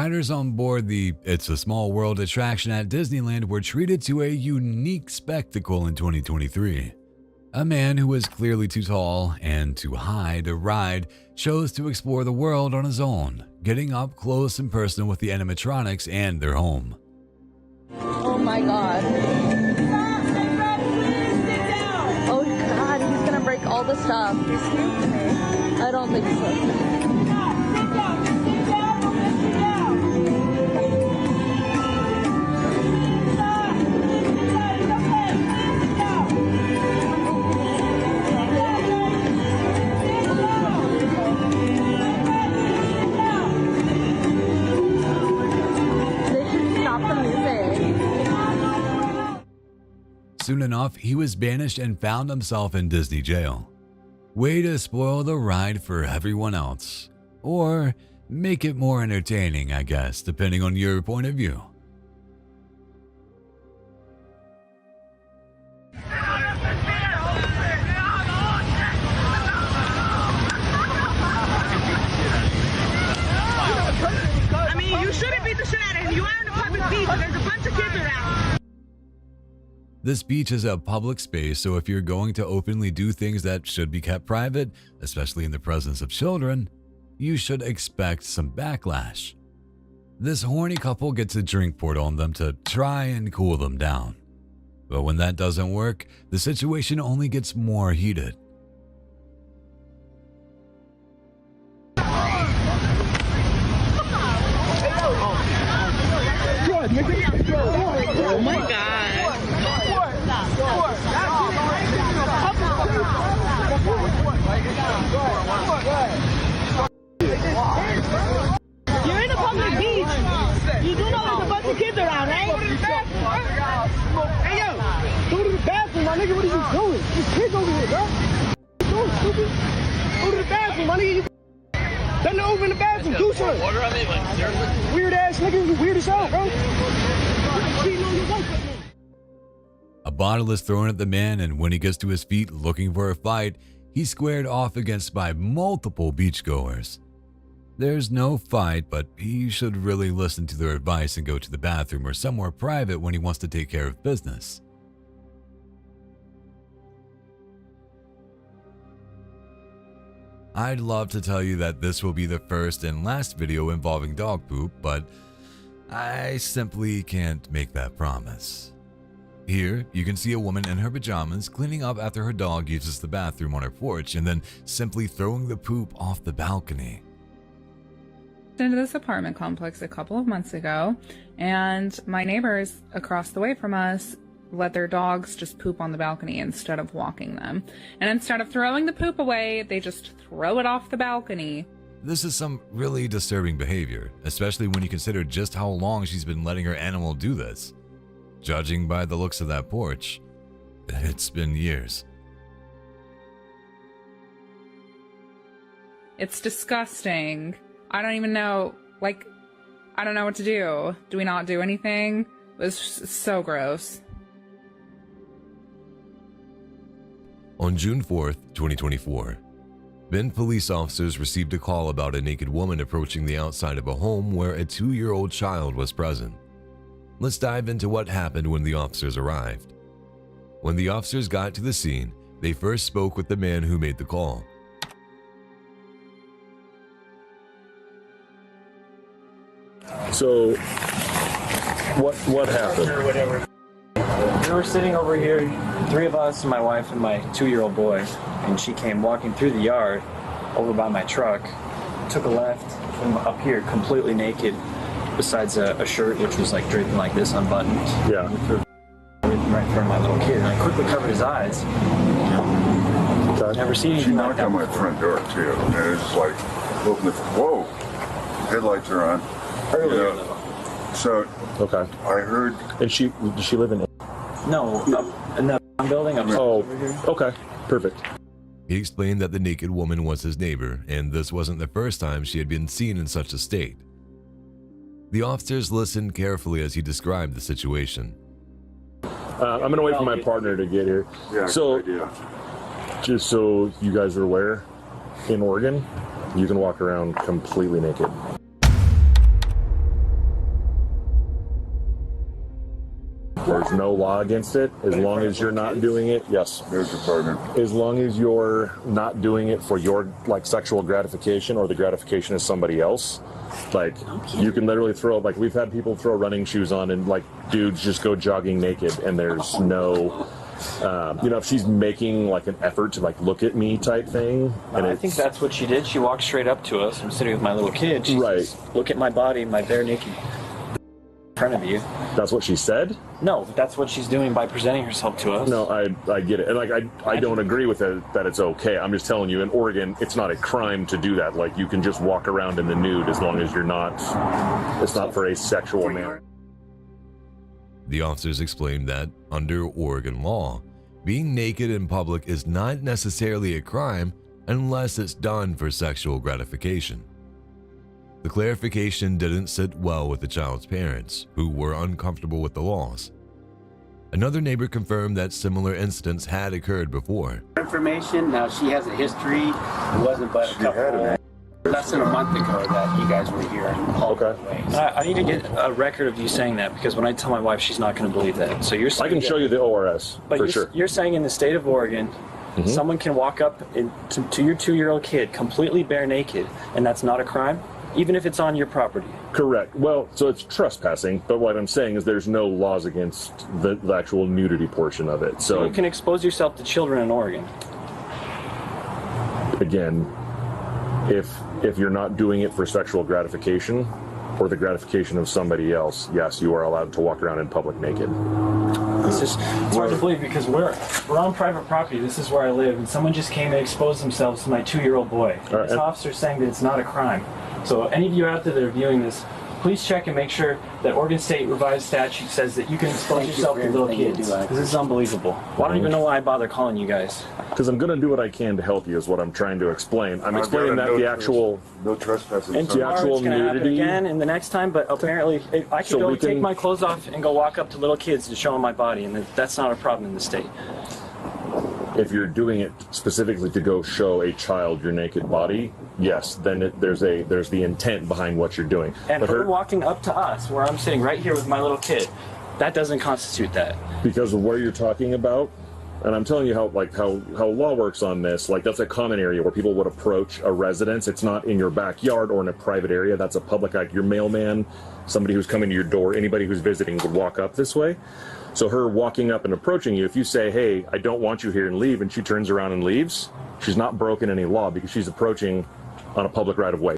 riders on board the It's a Small World attraction at Disneyland were treated to a unique spectacle in 2023. A man who was clearly too tall and too high to ride chose to explore the world on his own, getting up close and personal with the animatronics and their home. Oh my god. Oh god, he's gonna break all the stuff. I don't think so. Soon enough, he was banished and found himself in Disney jail. Way to spoil the ride for everyone else. Or make it more entertaining, I guess, depending on your point of view. I mean, you shouldn't beat the shit out of him. You are in a public beach and there's a bunch of kids around. This beach is a public space, so if you're going to openly do things that should be kept private, especially in the presence of children, you should expect some backlash. This horny couple gets a drink poured on them to try and cool them down. But when that doesn't work, the situation only gets more heated. Oh my god. You're in a public beach. You do know there's a bunch of kids around, right? Hey yo, go to the bathroom, my nigga. What are you doing? There's kids over here, bro. What you doing, stupid? Go to the bathroom, my nigga. Bend over in the bathroom, do something. Weird ass nigga, you weird as hell, bro. A bottle is thrown at the man, and when he gets to his feet looking for a fight, he's squared off against by multiple beachgoers. There's no fight, but he should really listen to their advice and go to the bathroom or somewhere private when he wants to take care of business. I'd love to tell you that this will be the first and last video involving dog poop, but I simply can't make that promise. Here, you can see a woman in her pajamas cleaning up after her dog uses the bathroom on her porch and then simply throwing the poop off the balcony. Into this apartment complex a couple of months ago, and my neighbors across the way from us let their dogs just poop on the balcony instead of walking them. And instead of throwing the poop away, they just throw it off the balcony. This is some really disturbing behavior, especially when you consider just how long she's been letting her animal do this. Judging by the looks of that porch, it's been years. It's disgusting. I don't even know, I don't know what to do. Do we not do anything? It was so gross. On June 4th, 2024, Bend police officers received a call about a naked woman approaching the outside of a home where a 2-year-old child was present. Let's dive into what happened when the officers arrived. When the officers got to the scene, they first spoke with the man who made the call. So, what happened? We were sitting over here, 3 of us, my wife and my 2-year-old boy, and she came walking through the yard over by my truck, took a left from up here completely naked, besides a shirt which was like draping like this, unbuttoned. Yeah. Right in front of my little kid, and I quickly covered his eyes. Okay. Never seen She anything like knocked that on my before. front door too, and it's like, open the, whoa, headlights are on. Earlier Yeah. though. So Okay. I heard, And does she live in? No, up in that building upstairs over here. Okay. Perfect. He explained that the naked woman was his neighbor, and this wasn't the first time she had been seen in such a state. The officers listened carefully as he described the situation. I'm gonna wait for my partner to get here. yeah, So, good idea. just so you guys are aware, in Oregon, you can walk around completely naked. There's no law against it as long as you're not doing it. Yes. There's your partner. As long as you're not doing it for your like sexual gratification or the gratification of somebody else. Like you can literally throw, like we've had people throw running shoes on and like dudes just go jogging naked and there's no, if she's making like an effort to like look at me type thing. And I think that's what she did. She walked straight up to us. I'm sitting with my little kid. She says, look at my body, my bare naked in front of you. That's what she said? No, that's what she's doing by presenting herself to us. No, I get it. And like I don't agree with it that it's okay. I'm just telling you, in Oregon, it's not a crime to do that. Like you can just walk around in the nude as long as you're not, it's not for a sexual manner. The officers explained that, under Oregon law, being naked in public is not necessarily a crime unless it's done for sexual gratification. The clarification didn't sit well with the child's parents, who were uncomfortable with the laws. Another neighbor confirmed that similar incidents had occurred before. Information, now she has a history. It wasn't but a couple, less than a month ago that you guys were here. Okay. I need to get a record of you saying that because when I tell my wife, she's not going to believe that. So you're saying I can show you the ORS for sure. You're saying in the state of Oregon, someone can walk up to your 2-year-old kid completely bare naked, and that's not a crime? Even if it's on your property? Correct. Well, so it's trespassing, but what I'm saying is there's no laws against the actual nudity portion of it. So you can expose yourself to children in Oregon. Again, if you're not doing it for sexual gratification or the gratification of somebody else, yes, you are allowed to walk around in public naked. It's hard to believe because we're on private property. This is where I live, and someone just came and exposed themselves to my 2-year-old boy. This officer's saying that it's not a crime. So any of you out there that are viewing this, please check and make sure that Oregon State revised statute says that you can expose yourself to little kids. Because this is unbelievable. Well, I don't even know why I bother calling you guys. Because I'm going to do what I can to help you is what I'm trying to explain. I'm explaining that the actual... No trespassing. And the actual it's going to happen nudity... again in the next time, but apparently I can go take my clothes off and go walk up to little kids to show them my body, and that's not a problem in the state. If you're doing it specifically to go show a child your naked body, yes, then there's the intent behind what you're doing. And but her walking up to us, where I'm sitting right here with my little kid, that doesn't constitute that. Because of where you're talking about, and I'm telling you how law works on this, like that's a common area where people would approach a residence. It's not in your backyard or in a private area. That's a public, like your mailman, somebody who's coming to your door, anybody who's visiting would walk up this way. So her walking up and approaching you, if you say, hey, I don't want you here and leave, and she turns around and leaves, she's not broken any law because she's approaching on a public right of way.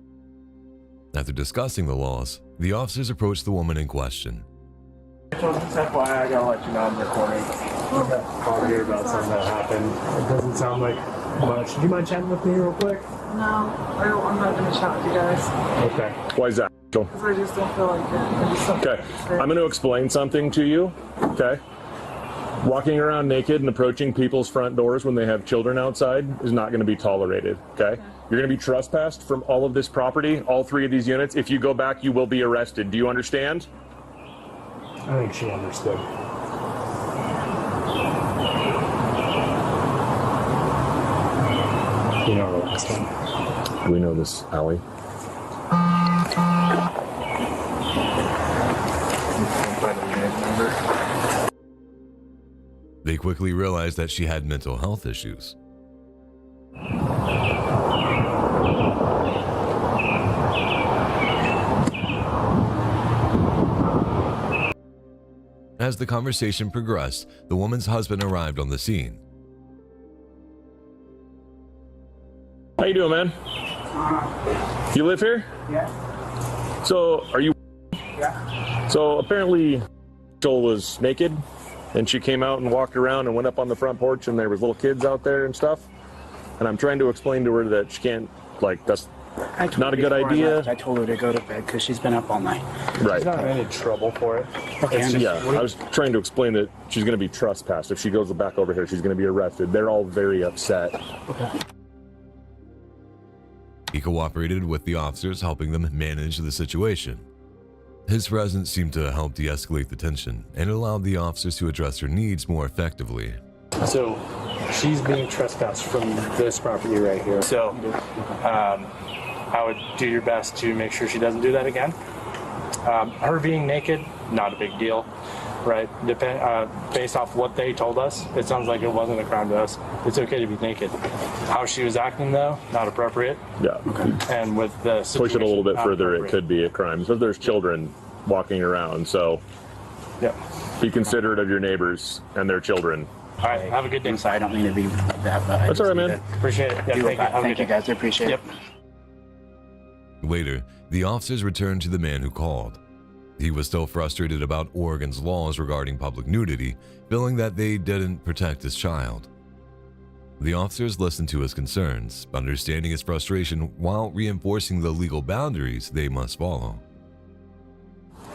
After discussing the laws, the officers approached the woman in question. Just FYI, I gotta let you know I'm recording. I got called here about something that happened. It doesn't sound like much. Do you mind chatting with me real quick? No, I'm not going to chat with you guys. Okay. Why is that? Because I just don't feel like it. Okay, I'm going to explain something to you, okay? Walking around naked and approaching people's front doors when they have children outside is not going to be tolerated, okay? You're going to be trespassed from all of this property, all 3 of these units. If you go back, you will be arrested. Do you understand? I think she understood. You know the last one. We know this alley. They quickly realized that she had mental health issues. As the conversation progressed, the woman's husband arrived on the scene. How you doing, man? You live here? Yeah. So, are you... Yeah. So, apparently, Joel was naked, and she came out and walked around and went up on the front porch, and there was little kids out there and stuff. And I'm trying to explain to her that she can't, like, that's not a good idea. I told her to go to bed because she's been up all night. Right. She's not in any trouble for it. Okay, Yeah, I was trying to explain that she's going to be trespassed. If she goes back over here, she's going to be arrested. They're all very upset. Okay. He cooperated with the officers, helping them manage the situation. His presence seemed to help de-escalate the tension and allowed the officers to address her needs more effectively. So she's being trespassed from this property right here. So I would do your best to make sure she doesn't do that again. Her being naked, not a big deal. right? Based off what they told us, it sounds like it wasn't a crime to us. It's okay to be naked. How she was acting, though, not appropriate. Yeah. And with the situation, push it a little bit further, it appropriate. could be a crime. So there's children walking around, so Yeah. be considerate of your neighbors and their children. All right, have a good day. I'm sorry, I don't mean to be like that, but That's all right, man. Appreciate it. Yeah, thank you. Have a Thank good you, day. guys. I appreciate Yep. it. Later, the officers returned to the man who called. He was still frustrated about Oregon's laws regarding public nudity, feeling that they didn't protect his child. The officers listened to his concerns, understanding his frustration while reinforcing the legal boundaries they must follow.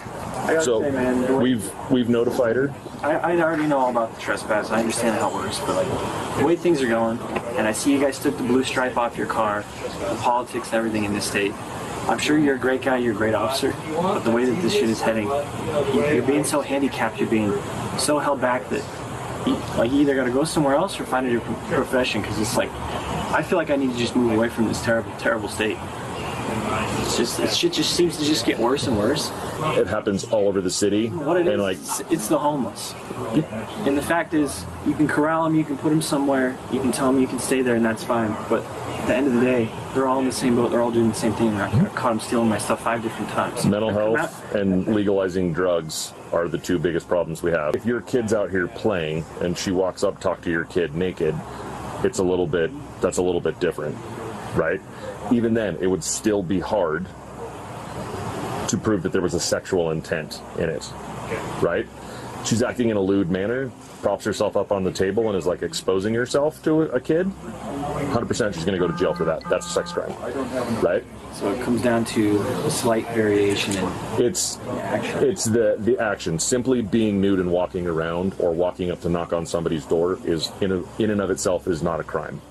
I gotta So say, man, we've notified her. I already know all about the trespass. I understand how it works, but like the way things are going, and I see you guys took the blue stripe off your car, the politics and everything in this state. I'm sure you're a great guy, you're a great officer, but the way that this shit is heading, you're being so handicapped, you're being so held back that you either got to go somewhere else or find a different profession, because it's like, I feel like I need to just move away from this terrible, terrible state. Shit just seems to just get worse and worse. It happens all over the city. What it and is, it's the homeless. And the fact is, you can corral them, you can put them somewhere, you can tell them you can stay there, and that's fine. But at the end of the day, they're all in the same boat, they're all doing the same thing. I caught them stealing my stuff 5 different times. mental health and legalizing drugs are the two biggest problems we have. If your kid's out here playing and she walks up, talk to your kid naked, that's a little bit different, right? Even then, it would still be hard to prove that there was a sexual intent in it, right? She's acting in a lewd manner, props herself up on the table and is like exposing herself to a kid. 100% she's going to go to jail for that. That's a sex crime, right? So it comes down to a slight variation in It's action. it's the action. Simply being nude and walking around or walking up to knock on somebody's door is in and of itself is not a crime.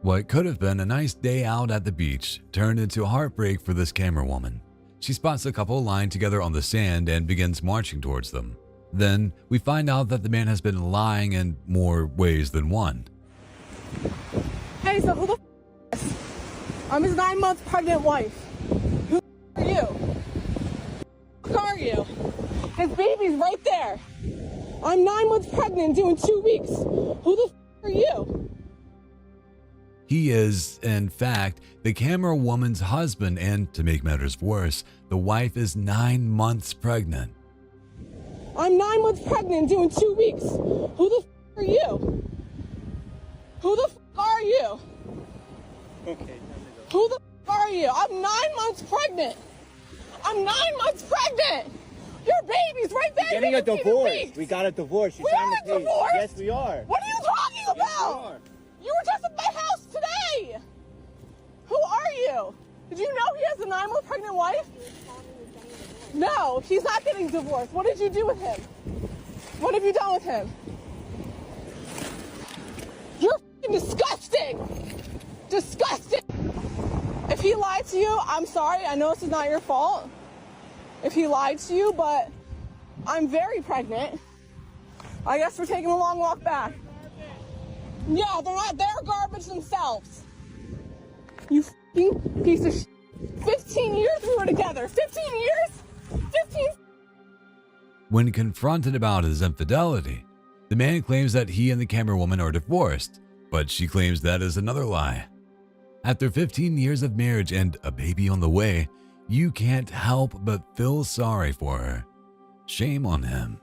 What could have been a nice day out at the beach turned into heartbreak for this camera woman. She spots a couple lying together on the sand and begins marching towards them. Then we find out that the man has been lying in more ways than one. Hey, so who the is? I'm his 9-month pregnant wife. Who are you? Who are you? His baby's right there. I'm 9 months pregnant, due in 2 weeks. Who the are you? He is, in fact, the camera woman's husband, and to make matters worse, the wife is 9 months pregnant. I'm 9 months pregnant, due in 2 weeks. Who the are you? Who the are you? Okay. Who the are you? I'm 9 months pregnant. I'm 9 months pregnant. Your baby's right there. Getting a divorce. We got a divorce. We are a divorce? Yes, we are. What are you talking about? Yes, you were just at my house today. Who are you? Did you know he has a 9-month pregnant wife? No, he's not getting divorced. What did you do with him? What have you done with him? You're f***ing disgusting. Disgusting. If he lied to you, I'm sorry. I know this is not your fault. If he lied to you, but I'm very pregnant. I guess we're taking a long walk back. Yeah, they're not. They're garbage themselves. You f***ing piece of shit. 15 years we were together. 15 years? 15. When confronted about his infidelity, the man claims that he and the camera woman are divorced, but she claims that is another lie. After 15 years of marriage and a baby on the way, you can't help but feel sorry for her. Shame on him.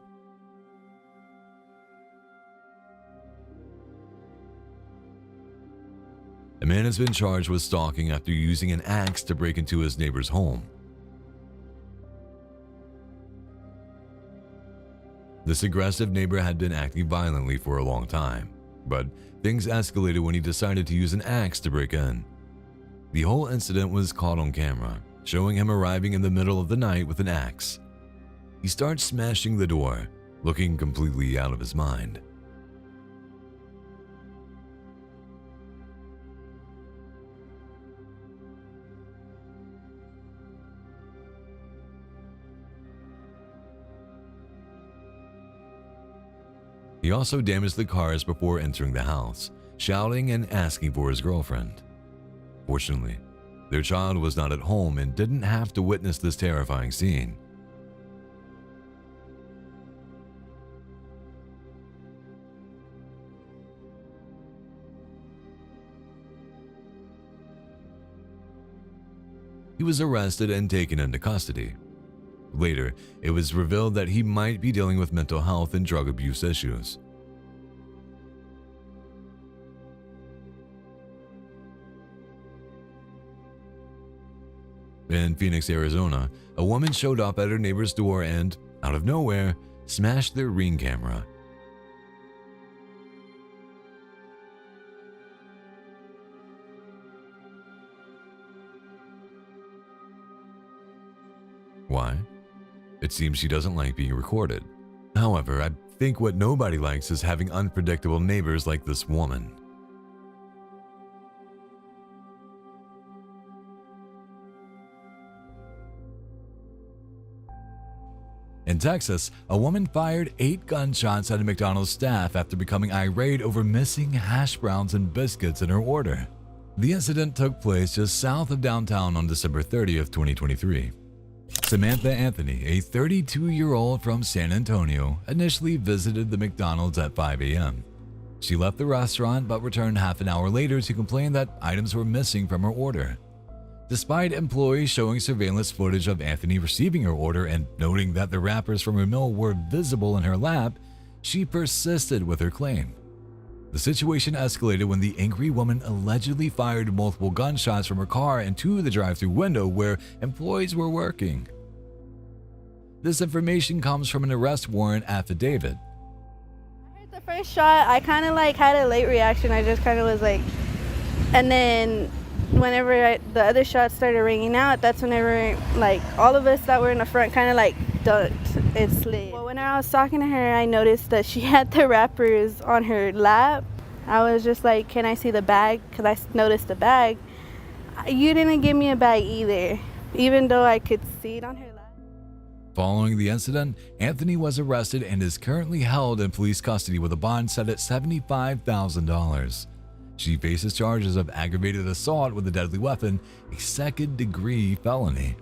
A man has been charged with stalking after using an axe to break into his neighbor's home. This aggressive neighbor had been acting violently for a long time, but things escalated when he decided to use an axe to break in. The whole incident was caught on camera, showing him arriving in the middle of the night with an axe. He starts smashing the door, looking completely out of his mind. He also damaged the cars before entering the house, shouting and asking for his girlfriend. Fortunately, their child was not at home and didn't have to witness this terrifying scene. He was arrested and taken into custody. Later, it was revealed that he might be dealing with mental health and drug abuse issues. In Phoenix, Arizona, a woman showed up at her neighbor's door and, out of nowhere, smashed their Ring camera. Why? It seems she doesn't like being recorded. However, I think what nobody likes is having unpredictable neighbors like this woman. In Texas, a woman fired 8 gunshots at a McDonald's staff after becoming irate over missing hash browns and biscuits in her order. The incident took place just south of downtown on December 30th, 2023. Samantha Anthony, a 32-year-old from San Antonio, initially visited the McDonald's at 5 a.m. She left the restaurant but returned half an hour later to complain that items were missing from her order. Despite employees showing surveillance footage of Anthony receiving her order and noting that the wrappers from her meal were visible in her lap, she persisted with her claim. The situation escalated when the angry woman allegedly fired multiple gunshots from her car into the drive-thru window where employees were working. This information comes from an arrest warrant affidavit. I heard the first shot, I kind of had a late reaction. I just kind of was like, and then whenever the other shots started ringing out, that's whenever all of us that were in the front kind of ducked and slid. Well, when I was talking to her, I noticed that she had the wrappers on her lap. I was just like, can I see the bag? Because I noticed the bag. You didn't give me a bag either, even though I could see it on her lap. Following the incident, Anthony was arrested and is currently held in police custody with a bond set at $75,000. She faces charges of aggravated assault with a deadly weapon, a second-degree felony.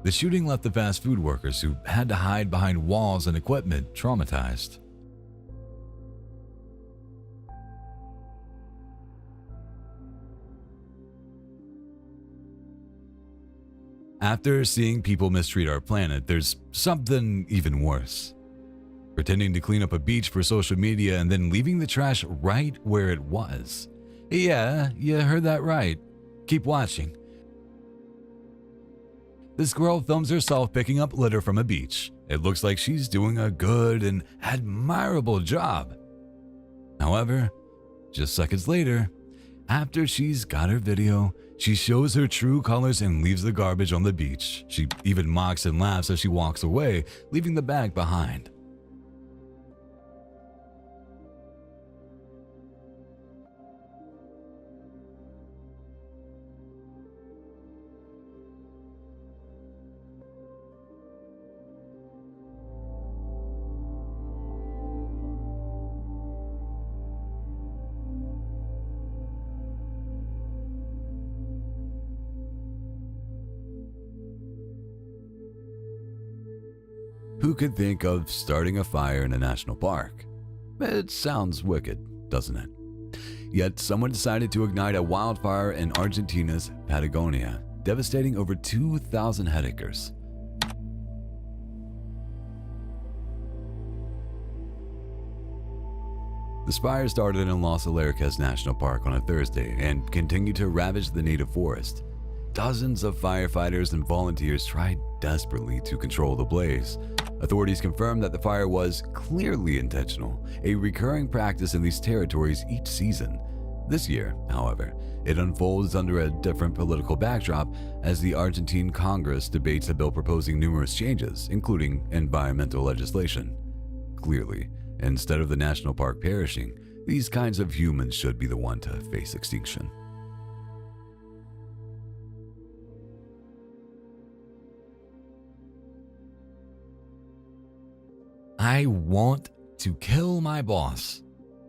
The shooting left the fast food workers who had to hide behind walls and equipment traumatized. After seeing people mistreat our planet, there's something even worse. Pretending to clean up a beach for social media and then leaving the trash right where it was. Yeah, you heard that right. Keep watching. This girl films herself picking up litter from a beach. It looks like she's doing a good and admirable job. However, just seconds later, after she's got her video, she shows her true colors and leaves the garbage on the beach. She even mocks and laughs as she walks away, leaving the bag behind. Who could think of starting a fire in a national park? It sounds wicked, doesn't it? Yet someone decided to ignite a wildfire in Argentina's Patagonia, devastating over 2,000 hectares. The fire started in Los Alerces National Park on a Thursday and continued to ravage the native forest. Dozens of firefighters and volunteers tried desperately to control the blaze. Authorities confirmed that the fire was clearly intentional, a recurring practice in these territories each season. This year, however, it unfolds under a different political backdrop as the Argentine Congress debates a bill proposing numerous changes, including environmental legislation. Clearly, instead of the national park perishing, these kinds of humans should be the one to face extinction. I won't to kill my boss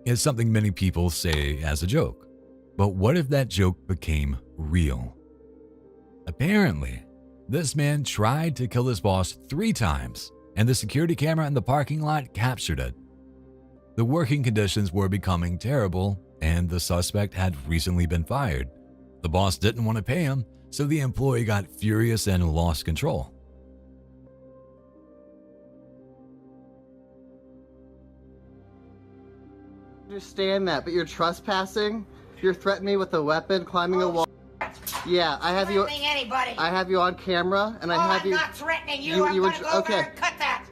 is something many people say as a joke. But what if that joke became real? Apparently, this man tried to kill his boss 3 times, and the security camera in the parking lot captured it. The working conditions were becoming terrible, and the suspect had recently been fired. The boss didn't want to pay him, so the employee got furious and lost control. Understand that, but you're trespassing. You're threatening me with a weapon, climbing a wall. Yeah, I have you. Anybody. I have you on camera, and I have I'm you. not threatening you. I'm gonna go over and cut that.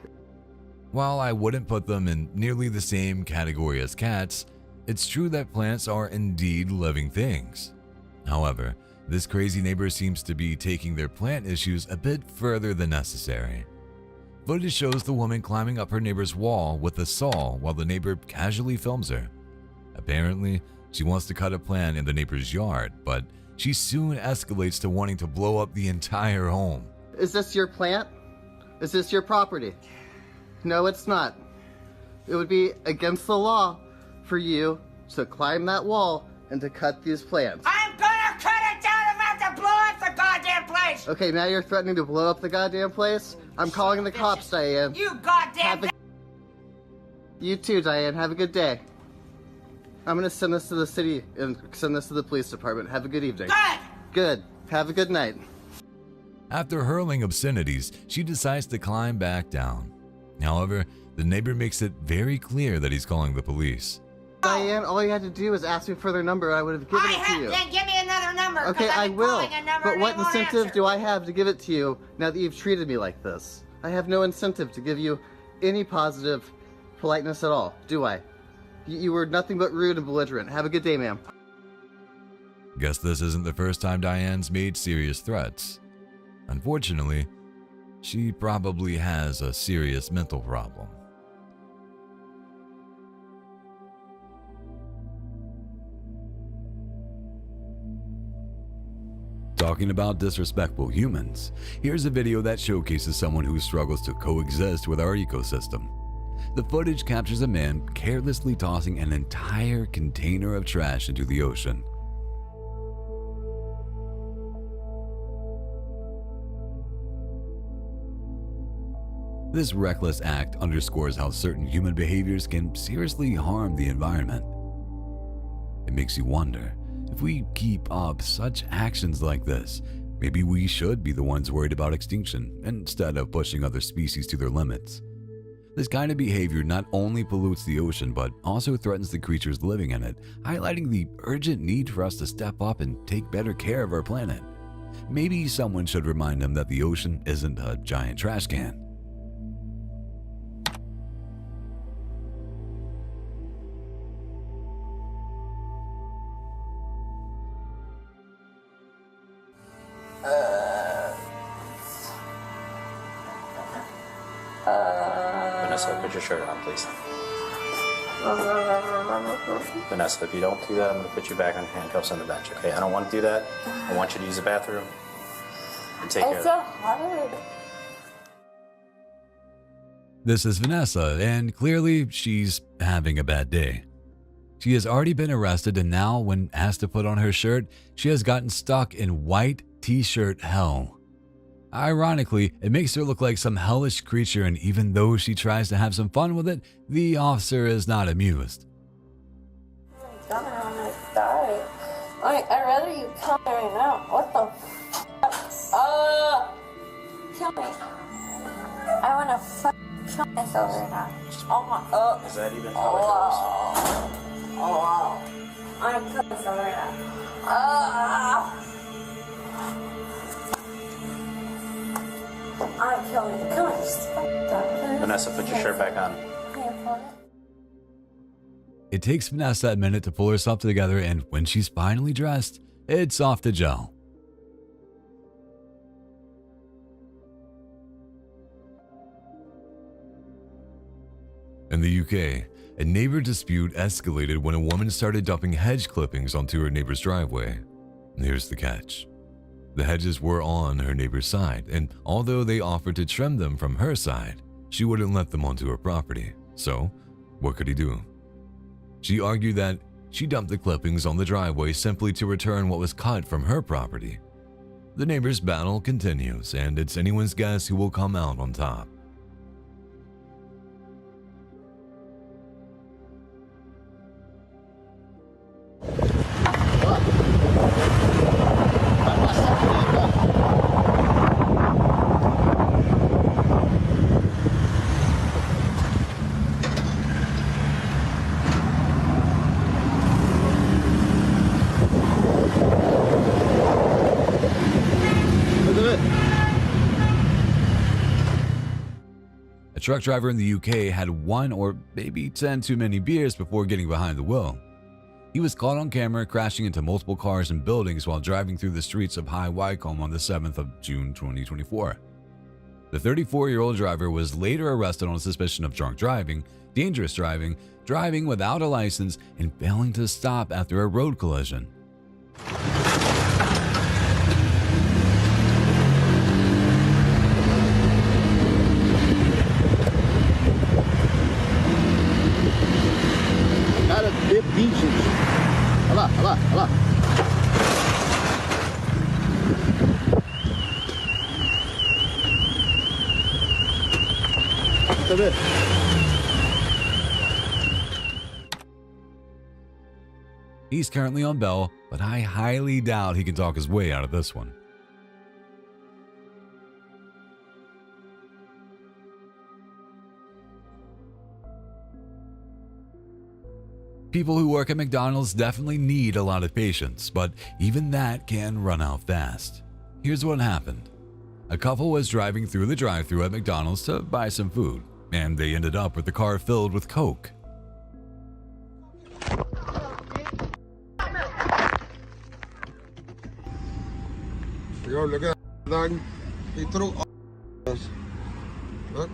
While I wouldn't put them in nearly the same category as cats, it's true that plants are indeed living things. However, this crazy neighbor seems to be taking their plant issues a bit further than necessary. Footage shows the woman climbing up her neighbor's wall with a saw while the neighbor casually films her. Apparently, she wants to cut a plant in the neighbor's yard, but she soon escalates to wanting to blow up the entire home. Is this your plant? Is this your property? No, it's not. It would be against the law for you to climb that wall and to cut these plants. I'm gonna cut it down. I'm gonna have to blow up the goddamn place. Okay, now you're threatening to blow up the goddamn place? I'm calling the cops, Diane. You goddamn. You too, Diane. Have a good day. I'm gonna send this to the city and send this to the police department. Have a good evening. Good. Good. Have a good night. After hurling obscenities, she decides to climb back down. However, the neighbor makes it very clear that he's calling the police. Diane, all you had to do was ask me for their number and I would have given it to you. Then give me another number. Okay, I will. But what incentive answer. do I have to give it to you now that you've treated me like this? I have no incentive to give you any positive politeness at all, do I? You were nothing but rude and belligerent. Have a good day, ma'am. Guess this isn't the first time Diane's made serious threats. Unfortunately, she probably has a serious mental problem. Talking about disrespectful humans, here's a video that showcases someone who struggles to coexist with our ecosystem. The footage captures a man carelessly tossing an entire container of trash into the ocean. This reckless act underscores how certain human behaviors can seriously harm the environment. It makes you wonder, if we keep up such actions like this, maybe we should be the ones worried about extinction instead of pushing other species to their limits. This kind of behavior not only pollutes the ocean but also threatens the creatures living in it, highlighting the urgent need for us to step up and take better care of our planet. Maybe someone should remind them that the ocean isn't a giant trash can. Vanessa, put your shirt on, please. Vanessa, if you don't do that, I'm going to put you back on handcuffs on the bench, okay? I don't want to do that. I want you to use the bathroom and take care of it. It's so hard. This is Vanessa, and clearly she's having a bad day. She has already been arrested, and now, when asked to put on her shirt, she has gotten stuck in white t-shirt hell. Ironically, it makes her look like some hellish creature, and even though she tries to have some fun with it, the officer is not amused. I'm gonna die. I'd rather you kill me right now. What the f? Kill me. I wanna kill myself right now. Oh my, Is that even how it goes? Oh wow. I wanna kill myself right now. I'm killing you. Come on, just Vanessa, put your shirt back on. It takes Vanessa a minute to pull herself together, and when she's finally dressed, it's off to jail. In the UK, a neighbor dispute escalated when a woman started dumping hedge clippings onto her neighbor's driveway. Here's the catch. The hedges were on her neighbor's side, and although they offered to trim them from her side, she wouldn't let them onto her property. So, What could he do? She argued that she dumped the clippings on the driveway simply to return what was cut from her property. The neighbors' battle continues, and it's anyone's guess who will come out on top. A truck driver in the UK had 1 or maybe 10 too many beers before getting behind the wheel. He was caught on camera crashing into multiple cars and buildings while driving through the streets of High Wycombe on the 7th of June 2024. The 34-year-old driver was later arrested on suspicion of drunk driving, dangerous driving, driving without a license, and failing to stop after a road collision. He's currently on bail, but I highly doubt he can talk his way out of this one. People who work at McDonald's definitely need a lot of patience, but even that can run out fast. Here's what happened. A couple was driving through the drive-thru at McDonald's to buy some food, and they ended up with the car filled with Coke. Yo, look at that dog. He threw all us. Look.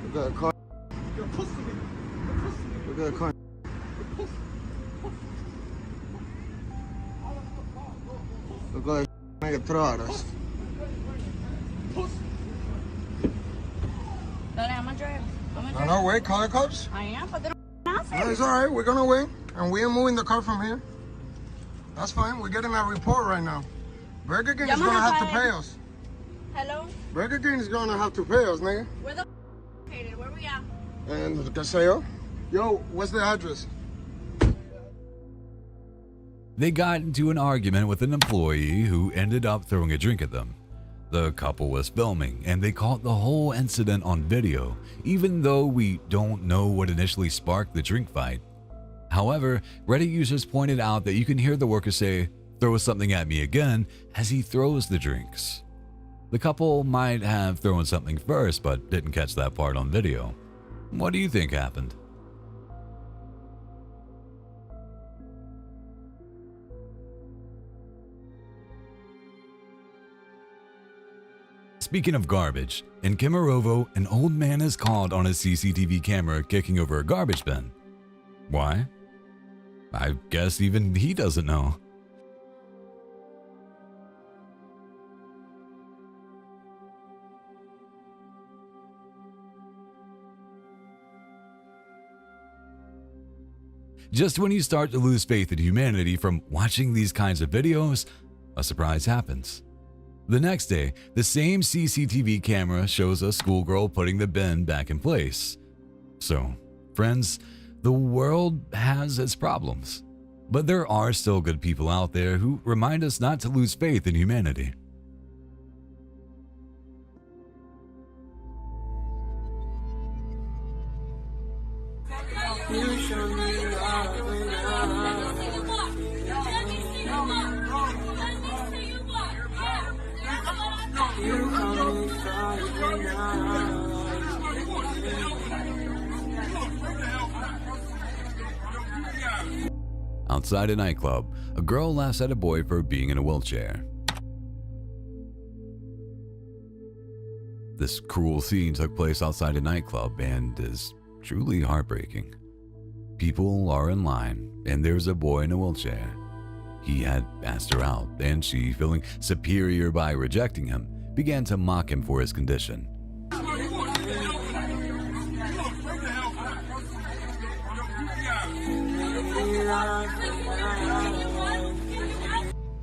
Look at that car. Look at that car. Look at that nigga throw at us. I'm gonna drive. No, wait, call the cops. I am, but they don't answer. No, it's alright, we're gonna wait. And we ain't moving the car from here. That's fine, we're getting a report right now. Burger King is gonna have to pay us. Hello? Burger King is gonna have to pay us, nigga. Where the located? Where we at? And Caseo? Yo, what's the address? They got into an argument with an employee who ended up throwing a drink at them. The couple was filming, and they caught the whole incident on video, even though we don't know what initially sparked the drink fight. However, Reddit users pointed out that you can hear the worker say, "Throw something at me again," as he throws the drinks. The couple might have thrown something first, but didn't catch that part on video. What do you think happened? Speaking of garbage, in Kemerovo, an old man is caught on a CCTV camera kicking over a garbage bin. Why? I guess even he doesn't know. Just when you start to lose faith in humanity from watching these kinds of videos, a surprise happens. The next day, the same CCTV camera shows a schoolgirl putting the bin back in place. So, friends, the world has its problems, but there are still good people out there who remind us not to lose faith in humanity. Outside a nightclub, a girl laughs at a boy for being in a wheelchair. This cruel scene took place outside a nightclub and is truly heartbreaking. People are in line, and there's a boy in a wheelchair. He had asked her out, and she, feeling superior by rejecting him, began to mock him for his condition.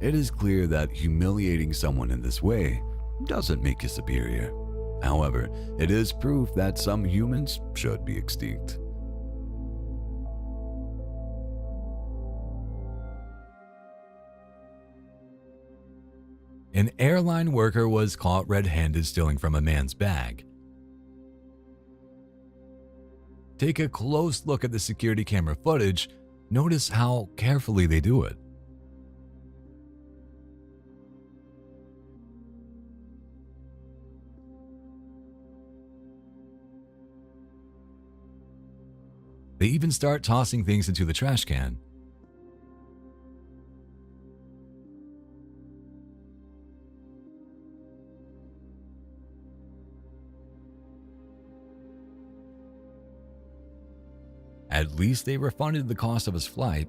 it is clear that humiliating someone in this way doesn't make you superior. However, it is proof that some humans should be extinct. An airline worker was caught red-handed stealing from a man's bag. Take a close look at the security camera footage. Notice how carefully they do it. They even start tossing things into the trash can. At least they refunded the cost of his flight.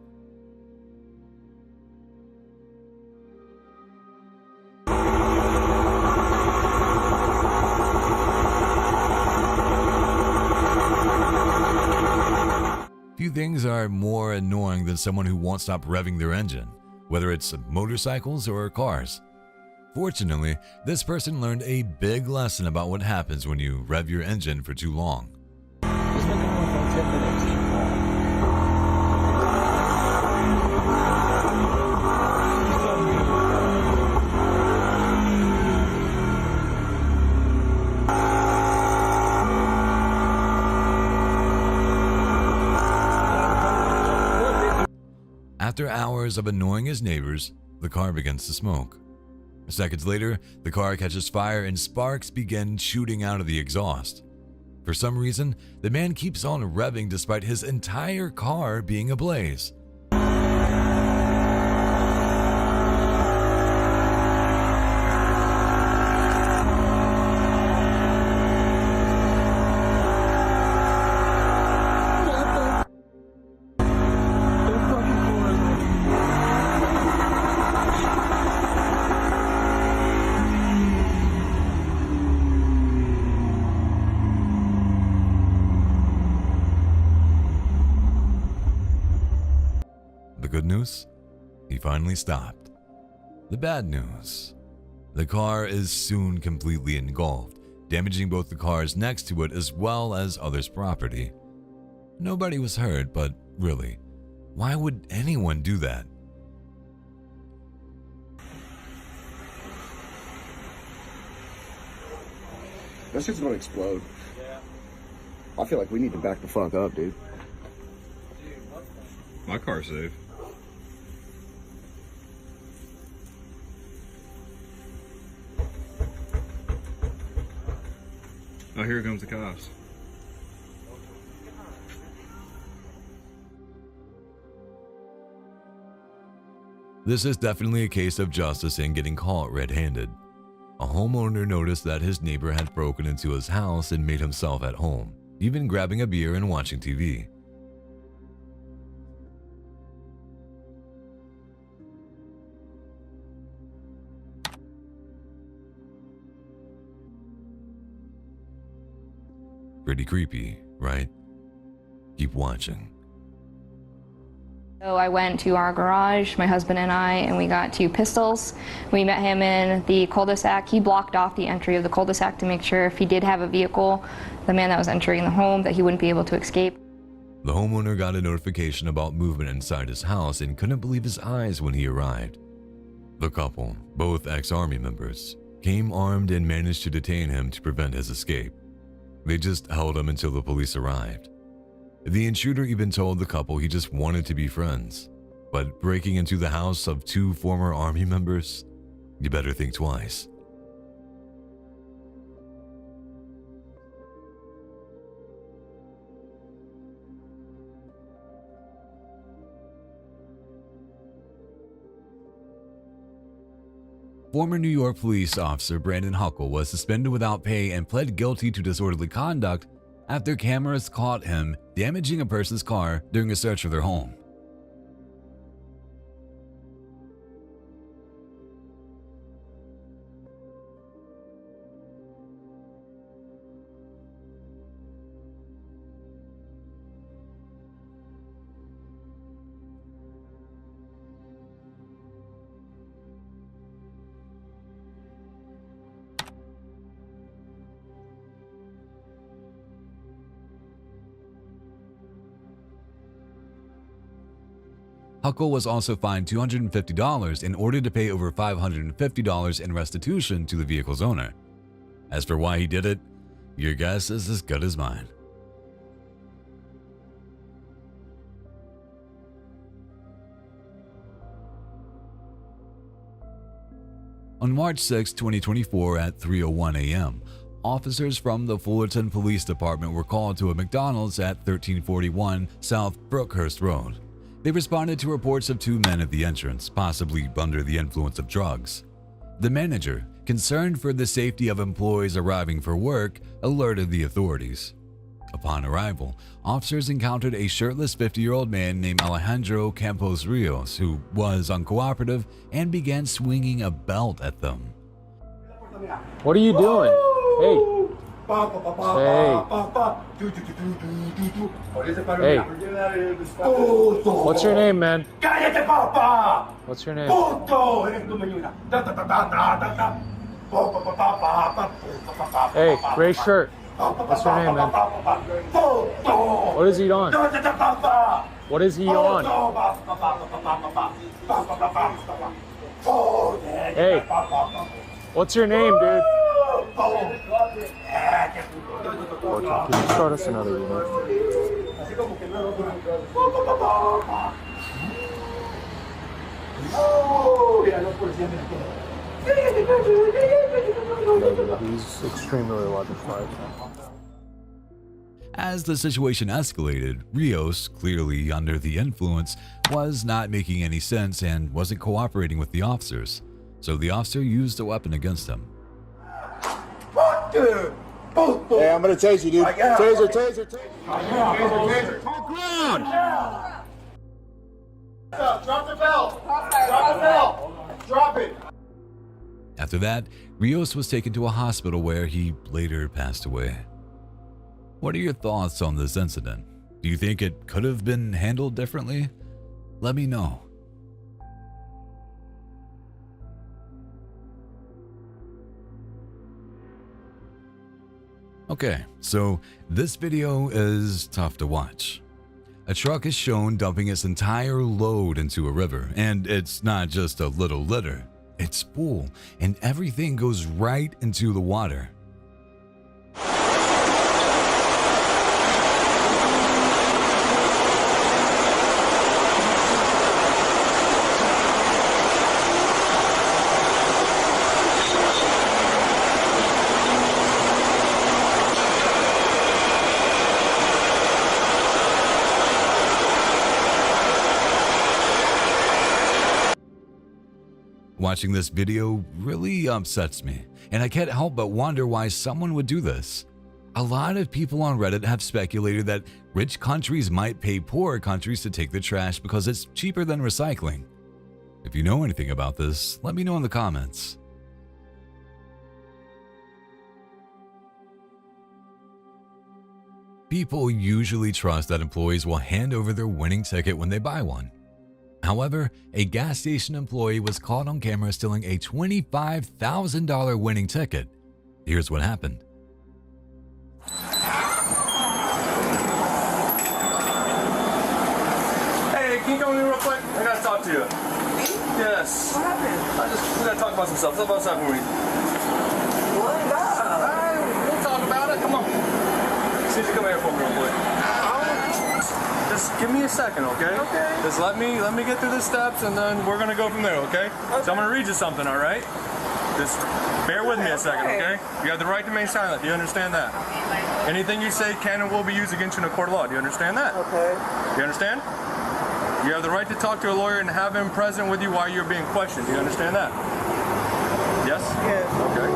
Few things are more annoying than someone who won't stop revving their engine, whether it's motorcycles or cars. Fortunately, this person learned a big lesson about what happens when you rev your engine for too long. After hours of annoying his neighbors, the car begins to smoke. Seconds later, the car catches fire and sparks begin shooting out of the exhaust. For some reason, the man keeps on revving despite his entire car being ablaze. The good news? He finally stopped. The bad news? The car is soon completely engulfed, damaging both the cars next to it as well as others' property. Nobody was hurt, but really, why would anyone do that? That shit's gonna explode. Yeah. I feel like we need to back the fuck up, dude. My car's safe. Oh, here comes the cops. This is definitely a case of justice in getting caught red-handed. A homeowner noticed that his neighbor had broken into his house and made himself at home, even grabbing a beer and watching TV. Pretty creepy, right? Keep watching. So I went to our garage, my husband and I, and we got 2 pistols. We met him in the cul-de-sac. He blocked off the entry of the cul-de-sac to make sure if he did have a vehicle, the man that was entering the home, that he wouldn't be able to escape. The homeowner got a notification about movement inside his house and couldn't believe his eyes when he arrived. The couple, both ex-Army members, came armed and managed to detain him to prevent his escape. They just held him until the police arrived. The intruder even told the couple he just wanted to be friends, but breaking into the house of 2 former Army members, you better think twice. Former New York police officer Brandon Huckle was suspended without pay and pled guilty to disorderly conduct after cameras caught him damaging a person's car during a search for their home. Huckle was also fined $250 in order to pay over $550 in restitution to the vehicle's owner. As for why he did it, your guess is as good as mine. On March 6, 2024 at 3:01 a.m., officers from the Fullerton Police Department were called to a McDonald's at 1341 South Brookhurst Road. They responded to reports of two men at the entrance, possibly under the influence of drugs. The manager, concerned for the safety of employees arriving for work, alerted the authorities. Upon arrival, officers encountered a shirtless 50-year-old man named Alejandro Campos Rios, who was uncooperative and began swinging a belt at them. What are you doing? Hey. Hey. Hey. What's your name, man? What's your name? Hey, gray shirt. What's your name, man? What is he on? What is he on? Hey. What's your name, dude? Can you start us another unit? He's extremely electrified. As the situation escalated, Rios, clearly under the influence, was not making any sense and wasn't cooperating with the officers. So the officer used a weapon against him. Hey, I'm gonna tase you, dude. Taser, taser, taser. On ground! Drop the belt! Drop the belt! Drop it! After that, Rios was taken to a hospital where he later passed away. What are your thoughts on this incident? Do you think it could have been handled differently? Let me know. Okay, so this video is tough to watch. A truck is shown dumping its entire load into a river, and it's not just a little litter. It's full, and everything goes right into the water. Watching this video really upsets me, and I can't help but wonder why someone would do this. A lot of people on Reddit have speculated that rich countries might pay poorer countries to take the trash because it's cheaper than recycling. If you know anything about this, let me know in the comments. People usually trust that employees will hand over their winning ticket when they buy one. However, a gas station employee was caught on camera stealing a $25,000 winning ticket. Here's what happened. Hey, can you come with me real quick? I gotta talk to you. Me? Yes. What happened? We gotta talk about some stuff. Step outside for me. What? Alright, we'll talk about it. Come on. See if you come here for me real quick. Just give me a second, okay? Okay. Just let me get through the steps, and then we're gonna go from there, okay? So I'm gonna read you something, all right? Just bear with me a second, okay? You have the right to remain silent. Do you understand that? Anything you say can and will be used against you in a court of law. Do you understand that? Okay. You understand? You have the right to talk to a lawyer and have him present with you while you're being questioned. Do you understand that? Yes? Yes. Okay.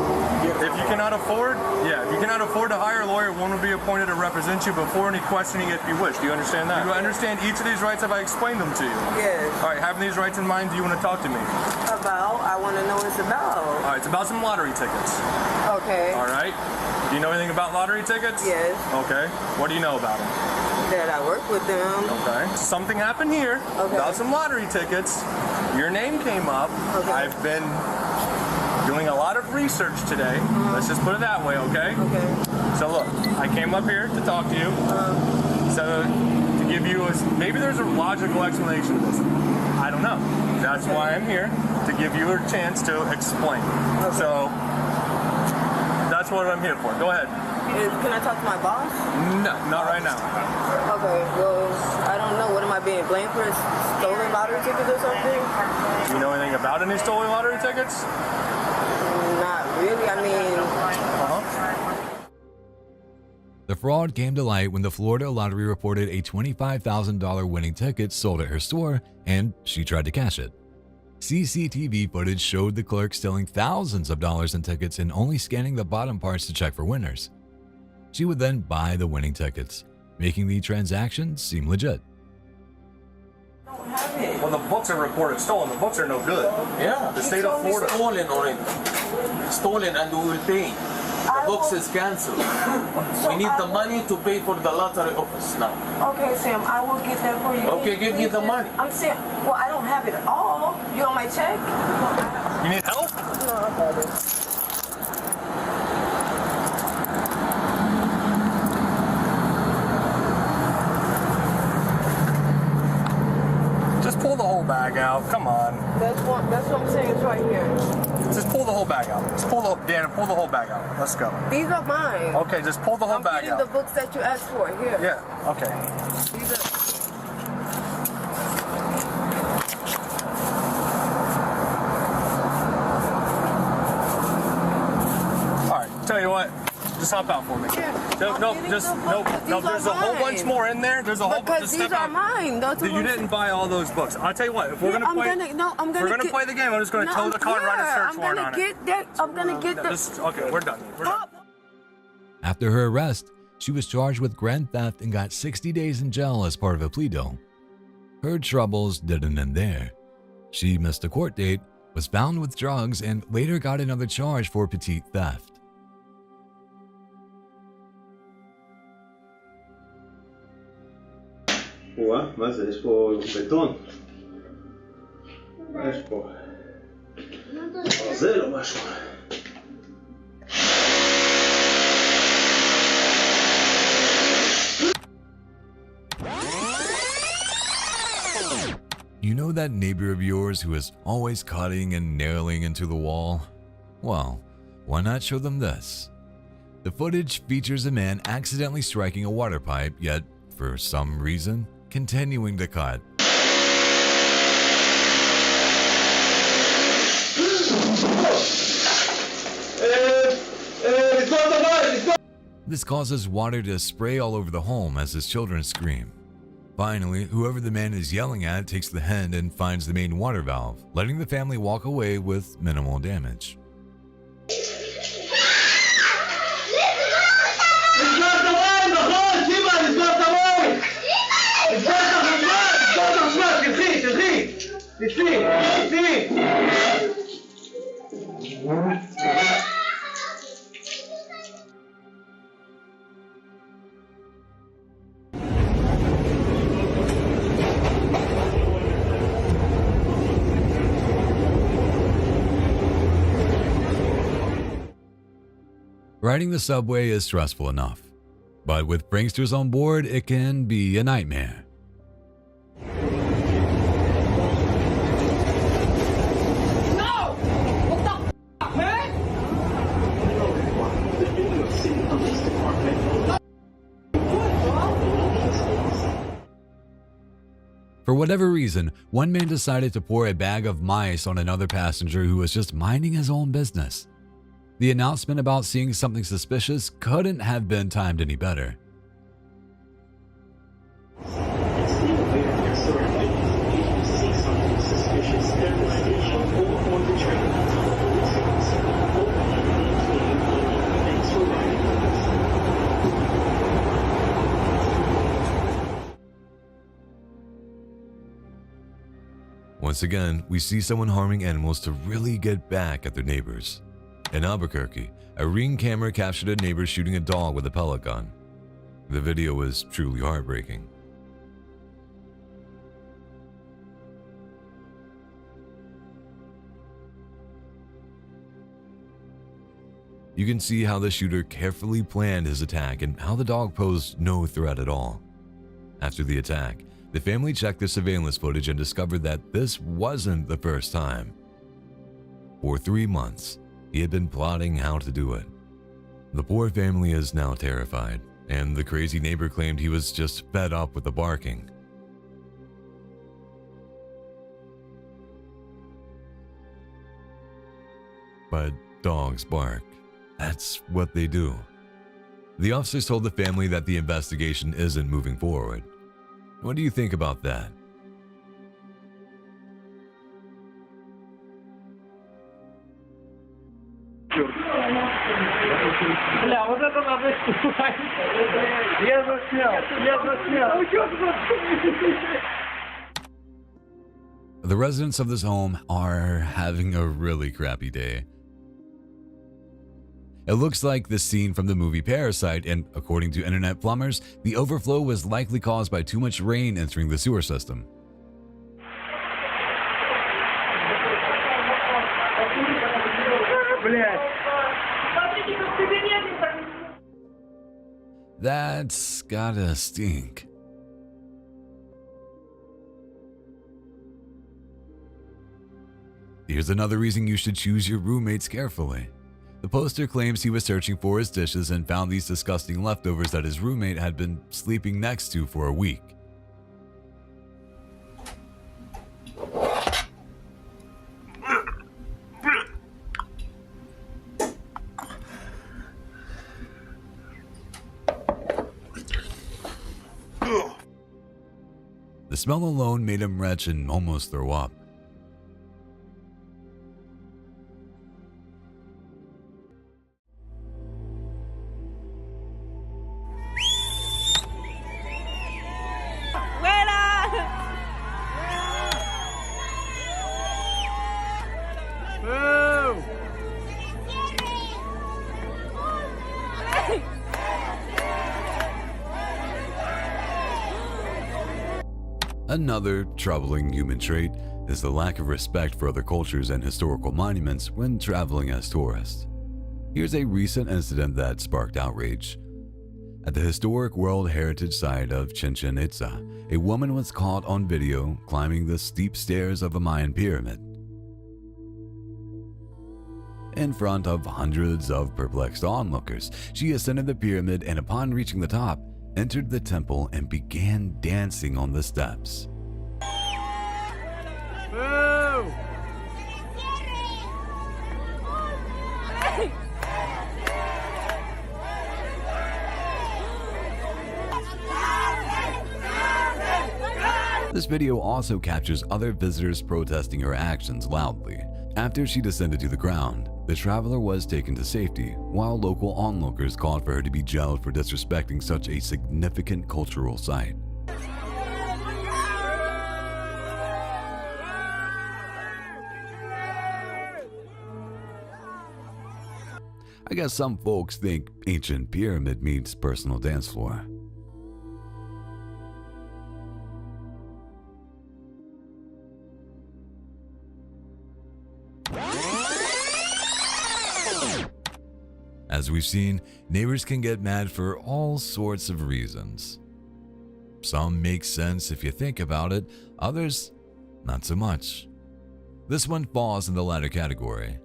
If you cannot afford, to hire a lawyer, one will be appointed to represent you before any questioning if you wish. Do you understand that? Do you understand each of these rights? Have I explained them to you? Yes. All right, having these rights in mind, do you want to talk to me? I want to know what it's about. All right, it's about some lottery tickets. Okay. All right. Do you know anything about lottery tickets? Yes. Okay. What do you know about them? That I work with them. Okay. Something happened here about some lottery tickets. Your name came up. Okay. I've been doing a lot of research today. Let's just put it that way, okay? Okay. So look, I came up here to talk to you. So to give you maybe there's a logical explanation to this. I don't know. That's why I'm here, to give you a chance to explain. Okay. So, that's what I'm here for. Go ahead. Can I talk to my boss? No, not right now. Okay, well, I don't know. What am I being blamed for? Stolen lottery tickets or something? Do you know anything about any stolen lottery tickets? Not really. I mean... The fraud came to light when the Florida Lottery reported a $25,000 winning ticket sold at her store, and she tried to cash it. CCTV footage showed the clerk stealing thousands of dollars in tickets and only scanning the bottom parts to check for winners. She would then buy the winning tickets, making the transaction seem legit. Well, the books are reported stolen. The books are no good. Yeah, the state of Florida. Stolen already. Stolen, and we will pay. The books is cancelled. We need the money to pay for the lottery office now. Okay, Sam, I will get that for you. Okay, give me the money. I'm saying, well, I don't have it all. You want my check? You need help? No, I got it. Just pull the whole bag out. Come on. That's what I'm saying. It's right here. Just pull the whole bag out. Just pull the whole bag out. Let's go. These are mine. Okay, just pull the whole bag I'm out. getting the books that you asked for. Here. Yeah. Okay. These are... All right. Tell you what. Just hop out for me. Yeah, There's a whole bunch more in there. There's a whole bunch. Because these are mine. That's what you didn't buy all those books. I'll tell you what. If we're gonna play, we're gonna play the game. I'm just gonna tow the car and write a search warrant on it. I'm gonna get that. Okay, we're done. We're done. After her arrest, she was charged with grand theft and got 60 days in jail as part of a plea deal. Her troubles didn't end there. She missed a court date, was found with drugs, and later got another charge for petite theft. Uła, mazesz po beton. Masz po... Zero masz. You know that neighbor of yours who is always cutting and nailing into the wall? Well, why not show them this? The footage features a man accidentally striking a water pipe, yet, for some reason, continuing to cut. This causes water to spray all over the home as his children scream. Finally, whoever the man is yelling at takes the hint and finds the main water valve, letting the family walk away with minimal damage. Riding the subway is stressful enough, but with pranksters on board, it can be a nightmare. No! What the f***, man? For whatever reason, one man decided to pour a bag of mice on another passenger who was just minding his own business. The announcement about seeing something suspicious couldn't have been timed any better. Once again, we see someone harming animals to really get back at their neighbors. In Albuquerque, a Ring camera captured a neighbor shooting a dog with a pellet gun. The video was truly heartbreaking. You can see how the shooter carefully planned his attack and how the dog posed no threat at all. After the attack, The family checked the surveillance footage and discovered that this wasn't the first time. For 3 months, he had been plotting how to do it. The poor family is now terrified, and the crazy neighbor claimed he was just fed up with the barking. But dogs bark. That's what they do. The officers told the family that the investigation isn't moving forward. What do you think about that? The residents of this home are having a really crappy day. It looks like the scene from the movie Parasite, and according to internet plumbers, the overflow was likely caused by too much rain entering the sewer system. That's gotta stink. Here's another reason you should choose your roommates carefully. The poster claims he was searching for his dishes and found these disgusting leftovers that his roommate had been sleeping next to for a week. The smell alone made him retch and almost throw up. Another troubling human trait is the lack of respect for other cultures and historical monuments when traveling as tourists. Here's a recent incident that sparked outrage. At the historic World Heritage Site of Chichen Itza, a woman was caught on video climbing the steep stairs of a Mayan pyramid. In front of hundreds of perplexed onlookers, she ascended the pyramid and upon reaching the top, entered the temple and began dancing on the steps. Boo! This video also captures other visitors protesting her actions loudly. After she descended to the ground, the traveler was taken to safety, while local onlookers called for her to be jailed for disrespecting such a significant cultural site. I guess some folks think ancient pyramid means personal dance floor. As we've seen, neighbors can get mad for all sorts of reasons. Some make sense if you think about it, others not so much. This one falls in the latter category.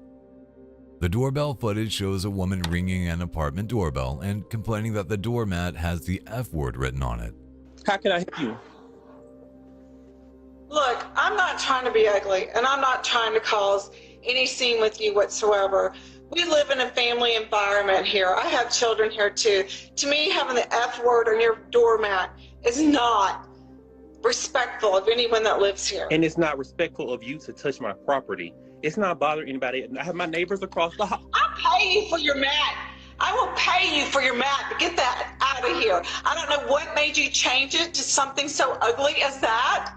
The doorbell footage shows a woman ringing an apartment doorbell and complaining that the doormat has the F word written on it. How can I help you? Look, I'm not trying to be ugly, and I'm not trying to cause any scene with you whatsoever. We live in a family environment here. I have children here too. To me, having the F word on your doormat is not respectful of anyone that lives here. And it's not respectful of you to touch my property. It's not bothering anybody. I have my neighbors across the hall. I'll pay you for your mat. I will pay you for your mat, but get that out of here. I don't know what made you change it to something so ugly as that,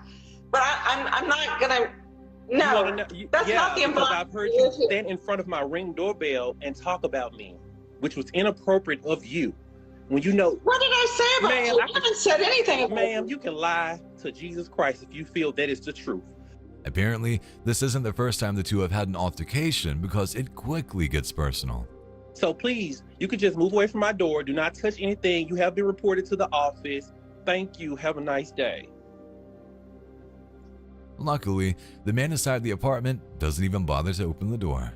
but I'm not gonna. No, that's not the environment. I've heard you stand in front of my Ring doorbell and talk about me, which was inappropriate of you. When you know. What did I say about you? I haven't said anything about you. Ma'am, you can lie to Jesus Christ if you feel that is the truth. Apparently, this isn't the first time the two have had an altercation because it quickly gets personal. So please, you could just move away from my door. Do not touch anything. You have been reported to the office. Thank you. Have a nice day. Luckily, the man inside the apartment doesn't even bother to open the door.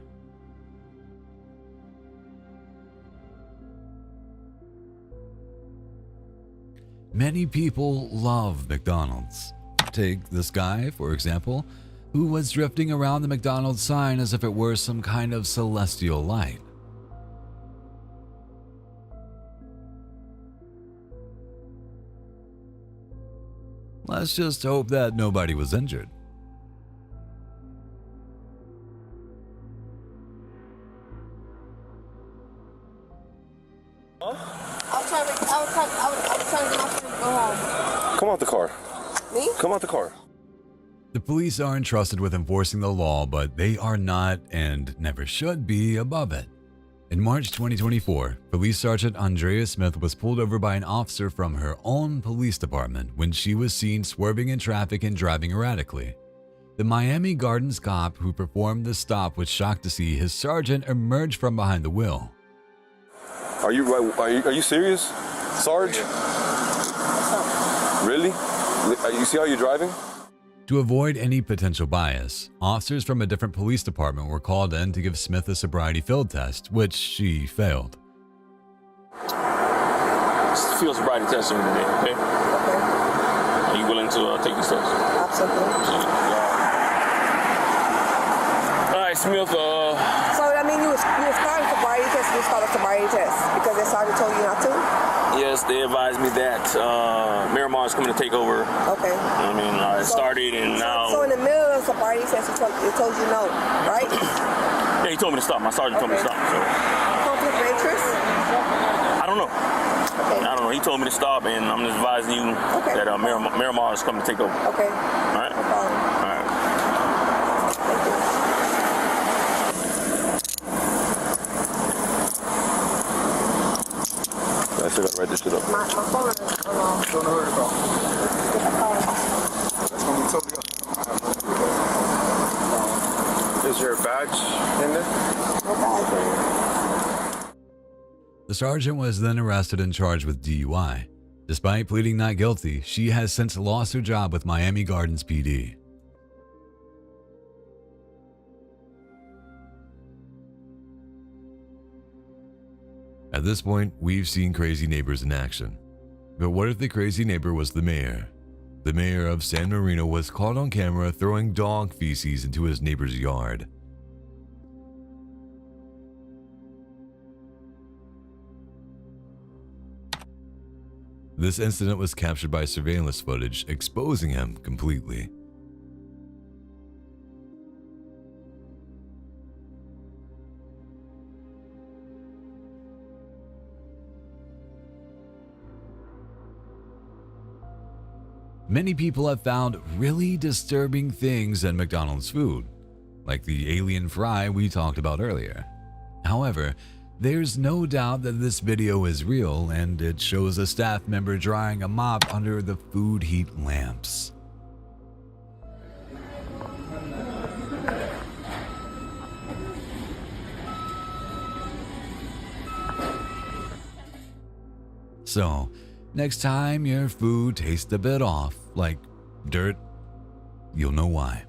Many people love McDonald's. Take this guy, for example, who was drifting around the McDonald's sign as if it were some kind of celestial light. Let's just hope that nobody was injured. I was trying to get my friend to go home. Come out the car. Me? Come out the car. The police are entrusted with enforcing the law, but they are not and never should be above it. In March 2024, Police Sergeant Andrea Smith was pulled over by an officer from her own police department when she was seen swerving in traffic and driving erratically. The Miami Gardens cop who performed the stop was shocked to see his sergeant emerge from behind the wheel. Are you serious, Sarge? Really? You see how you're driving? To avoid any potential bias, officers from a different police department were called in to give Smith a sobriety field test, which she failed. Field sobriety test every day, okay? Are you willing to take this test? Absolutely. All right, Smith. So I mean, you was starting sobriety test. You started sobriety test because the sergeant told you not to. Yes, they advised me that Miramar is coming to take over. Okay. I mean, I started and now. So in the middle of the sobriety test, it told you no, right? Yeah, he told me to stop. My sergeant told me to stop. So. Conflict of interest? I don't know. Okay. I don't know. He told me to stop, and I'm just advising you that Miramar is coming to take over. Okay. All right. No problem. All right. I still gotta write this shit up. My phone is alone. Don't hurry about it. That's gonna be totally up. Is there a badge in there? No badge in there. The sergeant was then arrested and charged with DUI. Despite pleading not guilty, she has since lost her job with Miami Gardens PD. At this point, we've seen crazy neighbors in action. But what if the crazy neighbor was the mayor? The mayor of San Marino was caught on camera throwing dog feces into his neighbor's yard. This incident was captured by surveillance footage, exposing him completely. Many people have found really disturbing things in McDonald's food, like the alien fry we talked about earlier. However, there's no doubt that this video is real, and it shows a staff member drying a mop under the food heat lamps. So, next time your food tastes a bit off, like dirt, you'll know why.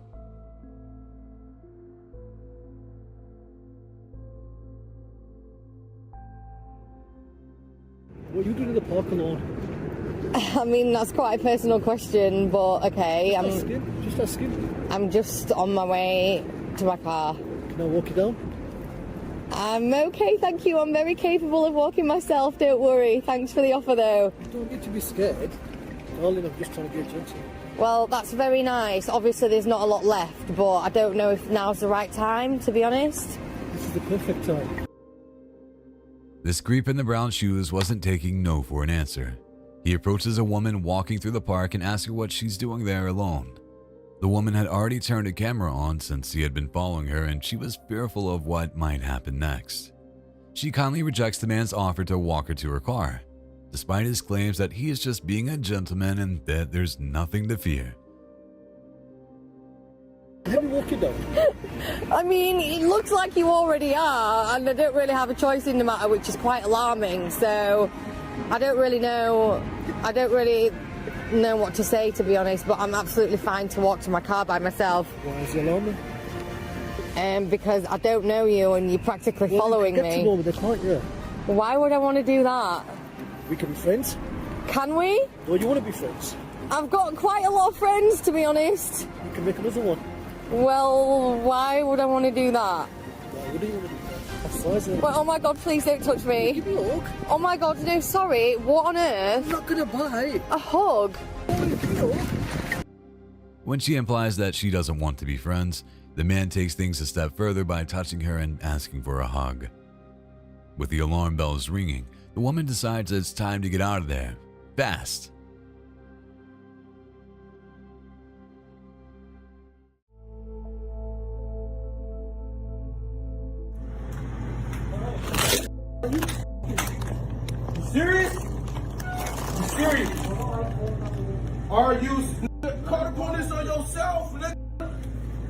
What are you doing in the park alone? I mean, that's quite a personal question, but okay. Just asking. I'm just on my way to my car. Can I walk you down? I'm okay, thank you. I'm very capable of walking myself, don't worry. Thanks for the offer, though. You don't need to be scared. Darling, I'm just trying to be gentle. Well, that's very nice. Obviously, there's not a lot left, but I don't know if now's the right time, to be honest. This is the perfect time. This creep in the brown shoes wasn't taking no for an answer. He approaches a woman walking through the park and asks her what she's doing there alone. The woman had already turned a camera on since he had been following her, and she was fearful of what might happen next. She kindly rejects the man's offer to walk her to her car, despite his claims that he is just being a gentleman and that there's nothing to fear. Let me walk you down. I mean, it looks like you already are, and I don't really have a choice in the matter, which is quite alarming, so I don't really know. know what to say, to be honest, but I'm absolutely fine to walk to my car by myself. Why is he alone? Because I don't know you and you're practically following get me. to know me, can't you? Why would I want to do that? We can be friends. Can we? Well, you want to be friends? I've got quite a lot of friends, to be honest. You can make another one. Well, why would I want to do that? Why would you want to be friends? Well, oh my god, please don't touch me. Give me a hug. Oh my god, no, sorry. What on earth? I'm not going to bite. A hug? Give me a hug. When she implies that she doesn't want to be friends, the man takes things a step further by touching her and asking for a hug. With the alarm bells ringing, the woman decides it's time to get out of there. Fast. You serious? You serious? Are you call the police on yourself, nigga?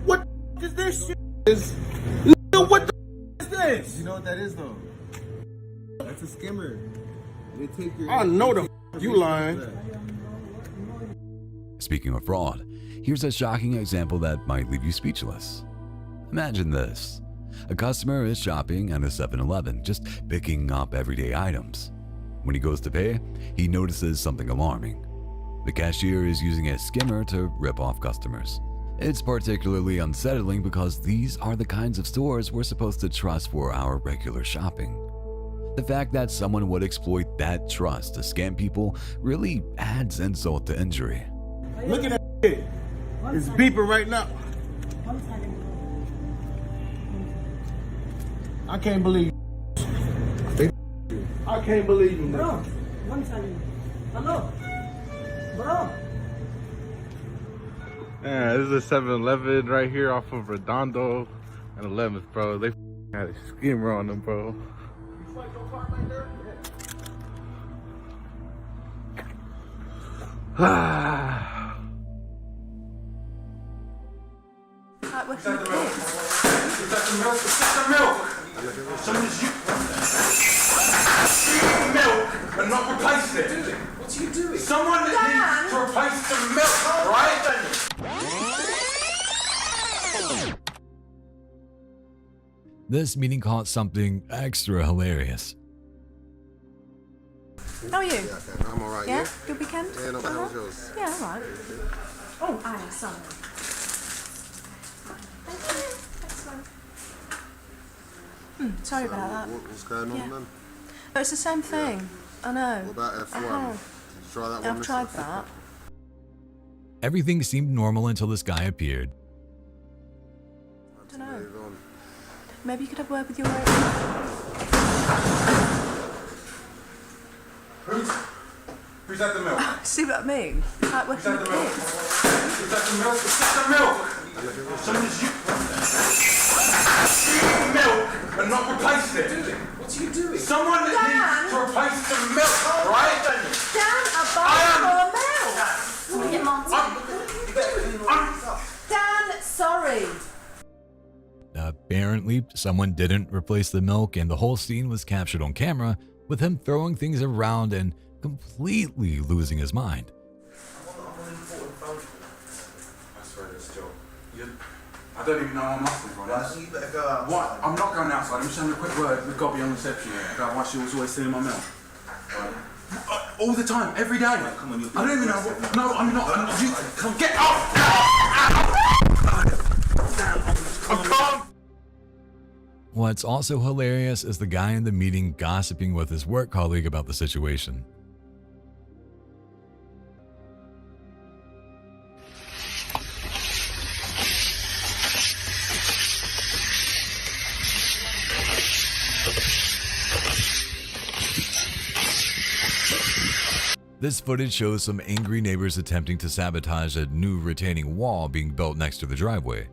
What the is this shit? Nigga, what the is this? You know what that is, though? That's a skimmer. They take your. I know the you lying. Speaking of fraud, here's a shocking example that might leave you speechless. Imagine this. A customer is shopping at a 7-Eleven, just picking up everyday items. When he goes to pay, he notices something alarming. The cashier is using a skimmer to rip off customers. It's particularly unsettling because these are the kinds of stores we're supposed to trust for our regular shopping. The fact that someone would exploit that trust to scam people really adds insult to injury. Look at that shit. It's beeping right now. I can't believe you. I can't believe you, Bro, one second. Hello? Bro. Yeah, this is a 7-Eleven right here off of Redondo and 11th, bro. They had a skimmer on them, bro. Is that the milk? Is that the milk? Is that the milk? Someone's using milk and not replaced it. What are you doing? Someone needs to replace the milk, right? This meeting caught something extra hilarious. How are you? Yeah, okay. I'm alright. Yeah? You? Good weekend? Yeah, not bad. How was yours? Yeah, alright. Oh, aye, sorry. Sorry about that. What's going on, then? Oh, it's the same thing. I know. What about F1? I have. Did you try that one? I've tried that. Everything seemed normal until this guy appeared. I don't know. Maybe you could have a word with your own. Who's at the milk? See what I mean? Like working with kids. Is that the milk? Is that the milk? Someone's using milk and not replaced it. What are you doing? Someone needs to replace the milk, right? Dan, a bar for milk. Dan, sorry. Apparently, someone didn't replace the milk, and the whole scene was captured on camera with him throwing things around and completely losing his mind. I don't even know I'm muscling right now. You better go outside. What? I'm not going outside. I'm just having a quick word. We've got to be on reception here about why she was always stealing my milk. All the time, every day. Right, come on, I don't even know what. No, I'm not. You, come get off! I can't! What's also hilarious is the guy in the meeting gossiping with his work colleague about the situation. This footage shows some angry neighbors attempting to sabotage a new retaining wall being built next to the driveway.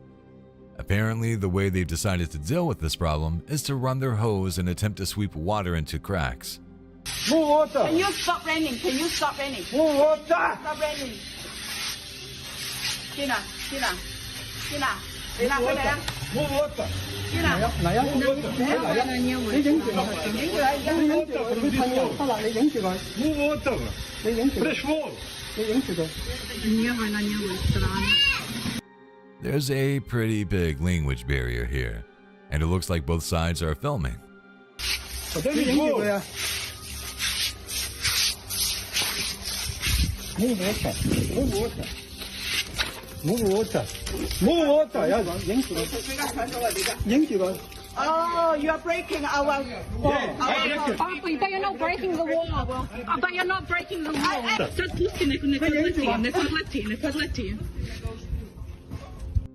Apparently, the way they've decided to deal with this problem is to run their hose and attempt to sweep water into cracks. Move water. Can you stop raining? Can you stop raining? Move water. Stop raining. Tina, Tina, Tina, Tina, cái này. Move water. Tina. Này á, move water.你影住佢。Move water. Fresh water. There's a pretty big language barrier here, and it looks like both sides are filming. Oh, you are breaking our wall. But you're not breaking the wall. But you're not breaking the wall.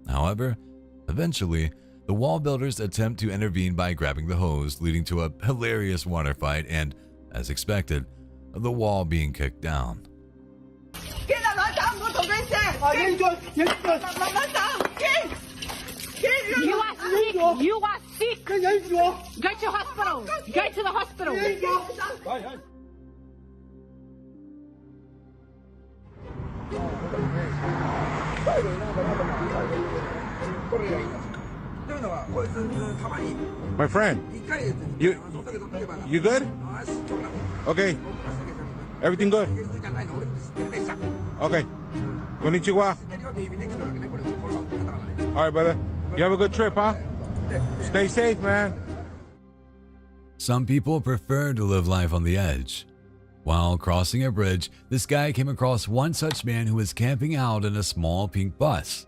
However, eventually, the wall builders attempt to intervene by grabbing the hose, leading to a hilarious water fight and, as expected, the wall being kicked down. You are sick. You are sick. Go to hospital. Go to the hospital. My friend, you good? Okay. Everything good? Okay. Konnichiwa. All right, brother. You have a good trip, huh? Stay safe, man. Some people prefer to live life on the edge. While crossing a bridge, this guy came across one such man who was camping out in a small pink bus.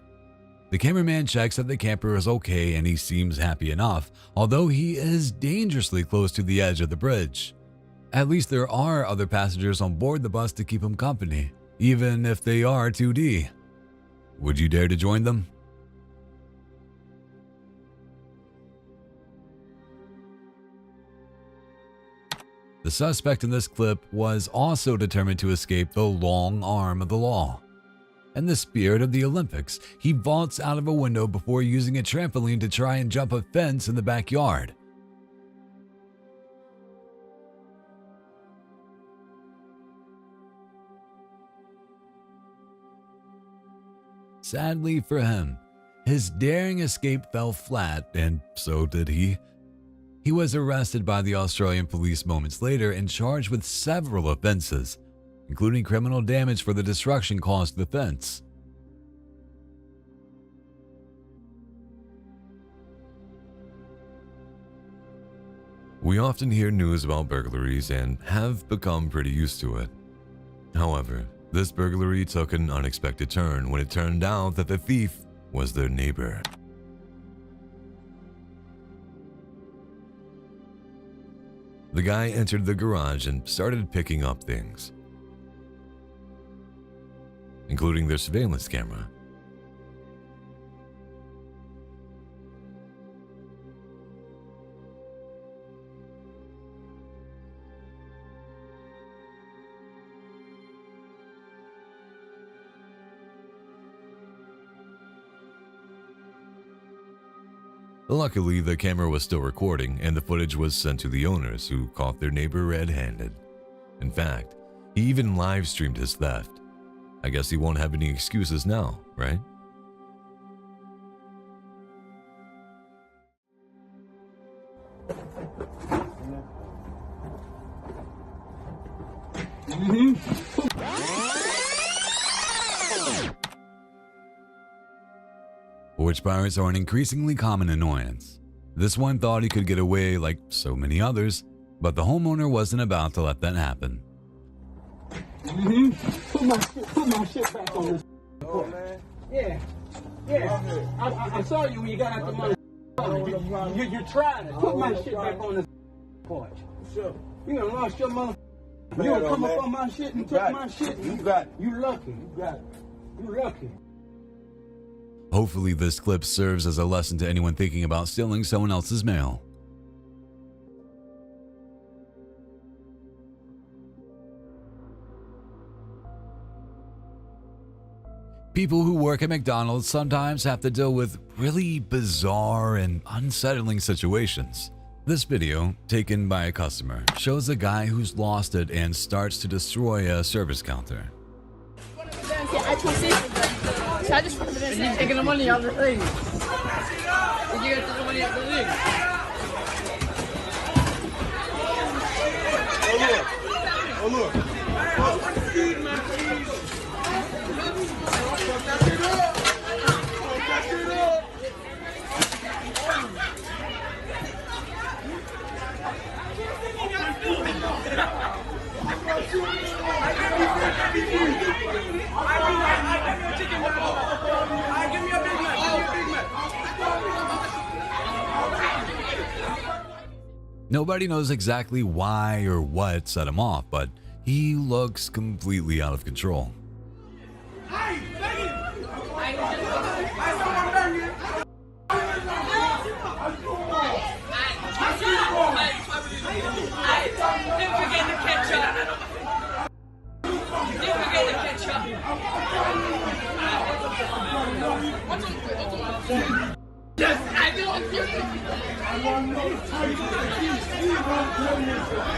The cameraman checks that the camper is okay and he seems happy enough, although he is dangerously close to the edge of the bridge. At least there are other passengers on board the bus to keep him company, even if they are 2D. Would you dare to join them? The suspect in this clip was also determined to escape the long arm of the law. In the spirit of the Olympics, he vaults out of a window before using a trampoline to try and jump a fence in the backyard. Sadly for him, his daring escape fell flat, and so did he. He was arrested by the Australian police moments later and charged with several offenses, including criminal damage for the destruction caused to the fence. We often hear news about burglaries and have become pretty used to it. However, this burglary took an unexpected turn when it turned out that the thief was their neighbor. The guy entered the garage and started picking up things, including their surveillance camera. Luckily, the camera was still recording and the footage was sent to the owners, who caught their neighbor red-handed. In fact, he even live-streamed his theft. I guess he won't have any excuses now, right? Porch pirates are an increasingly common annoyance. This one thought he could get away like so many others, but the homeowner wasn't about to let that happen. Put my shit back on this. Oh, man. Yeah. I saw you when you got out the money. You tried it. Put my shit back on this porch. Sure. You done lost your mother. You gonna come up on my shit and take my shit? You got it. You lucky. You got it. You lucky. Hopefully this clip serves as a lesson to anyone thinking about stealing someone else's mail. People who work at McDonald's sometimes have to deal with really bizarre and unsettling situations. This video, taken by a customer, shows a guy who's lost it and starts to destroy a service counter. So I just put it in. You're taking the money out of the thing. Did you get the money out of the thing? Oh look. Nobody knows exactly why or what set him off, but he looks completely out of control.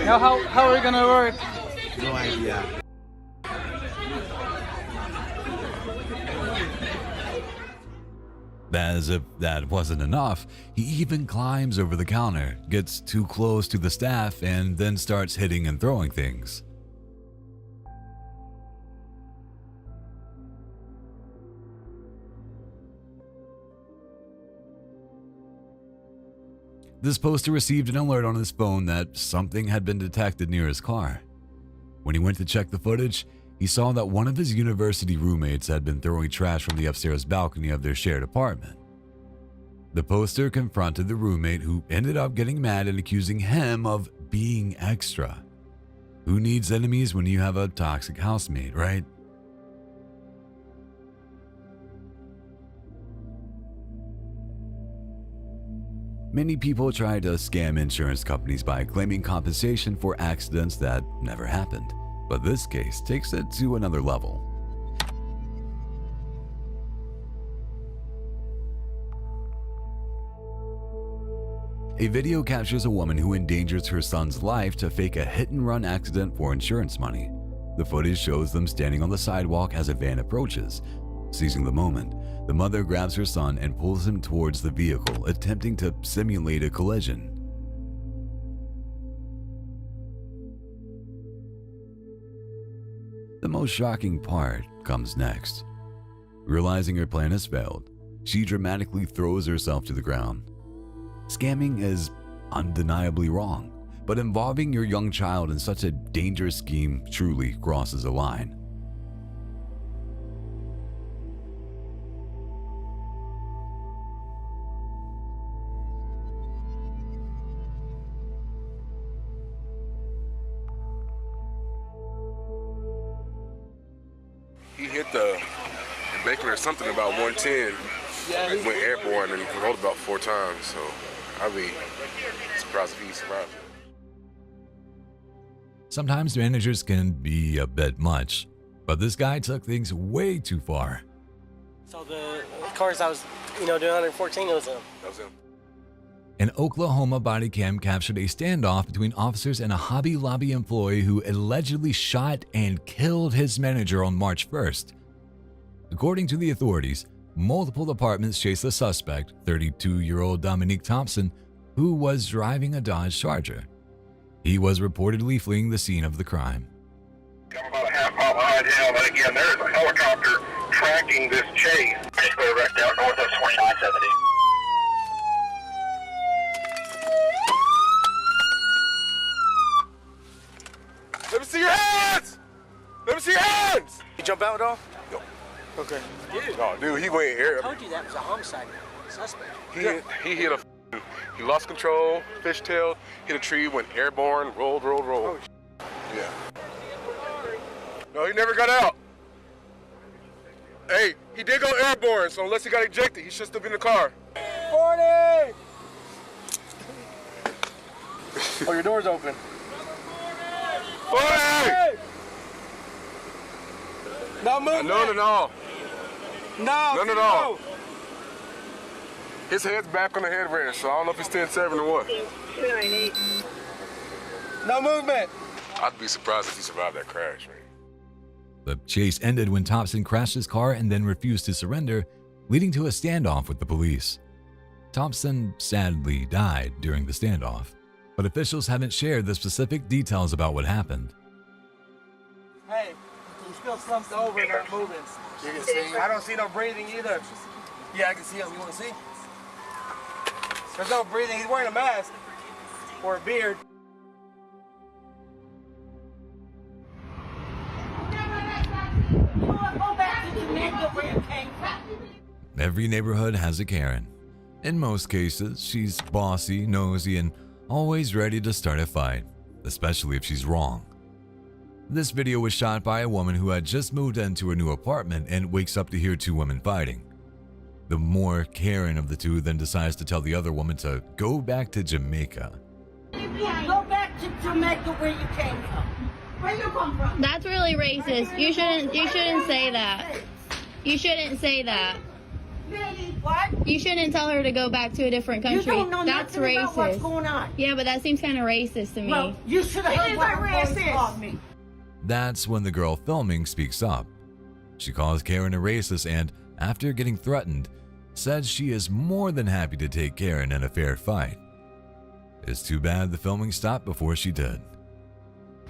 Now how are we gonna work? No idea. As if that wasn't enough, he even climbs over the counter, gets too close to the staff, and then starts hitting and throwing things. This poster received an alert on his phone that something had been detected near his car. When he went to check the footage, he saw that one of his university roommates had been throwing trash from the upstairs balcony of their shared apartment. The poster confronted the roommate, who ended up getting mad and accusing him of being extra. Who needs enemies when you have a toxic housemate, right? Many people try to scam insurance companies by claiming compensation for accidents that never happened, but this case takes it to another level. A video captures a woman who endangers her son's life to fake a hit-and-run accident for insurance money. The footage shows them standing on the sidewalk as a van approaches. Seizing the moment, the mother grabs her son and pulls him towards the vehicle, attempting to simulate a collision. The most shocking part comes next. Realizing her plan has failed, she dramatically throws herself to the ground. Scamming is undeniably wrong, but involving your young child in such a dangerous scheme truly crosses a line. He hit the Baker or something about 110. It went airborne and rolled about 4 times. So I'd be surprised if he survived. Sometimes managers can be a bit much, but this guy took things way too far. So the cars I was, doing 114, it was him. That was him. An Oklahoma body cam captured a standoff between officers and a Hobby Lobby employee who allegedly shot and killed his manager on March 1st. According to the authorities, multiple departments chased the suspect, 32-year-old Dominique Thompson, who was driving a Dodge Charger. He was reportedly fleeing the scene of the crime. I'm about a half mile behind him, and again, there is a helicopter tracking this chase. Basically wrecked out north of 2970. Let me see your hands! Let me see your hands! You jump out at all? No. Okay. No, dude, he went air. I told you that was a homicide suspect. He hit a. He lost control, fishtailed, hit a tree, went airborne, rolled. Oh, Yeah. No, he never got out. Hey, he did go airborne, so unless he got ejected, he should still be in the car. 40! Oh, your door's open. 40! No movement. None at all. No. None at all. His head's back on the headrest, so I don't know if he's 10-7 or what. 298. No movement. I'd be surprised if he survived that crash, man. The chase ended when Thompson crashed his car and then refused to surrender, leading to a standoff with the police. Thompson sadly died during the standoff, but officials haven't shared the specific details about what happened. Hey, he's still slumped over and not moving. You can see? I don't see no breathing either. Yeah, I can see him. You want to see? There's no breathing. He's wearing a mask or a beard. Every neighborhood has a Karen. In most cases, she's bossy, nosy, and always ready to start a fight, especially if she's wrong. This video was shot by a woman who had just moved into a new apartment and wakes up to hear two women fighting. The more Karen of the two then decides to tell the other woman to go back to Jamaica. Go back to Jamaica where you came from. Where you come from? That's really racist. You shouldn't say that. You shouldn't say that. What? You shouldn't tell her to go back to a different country. You don't know That's nothing racist. about what's going on. Yeah, but that seems kind of racist to me. Well, you should have heard what her voice called me. That's when the girl filming speaks up. She calls Karen a racist and, after getting threatened, said she is more than happy to take Karen in a fair fight. It's too bad the filming stopped before she did.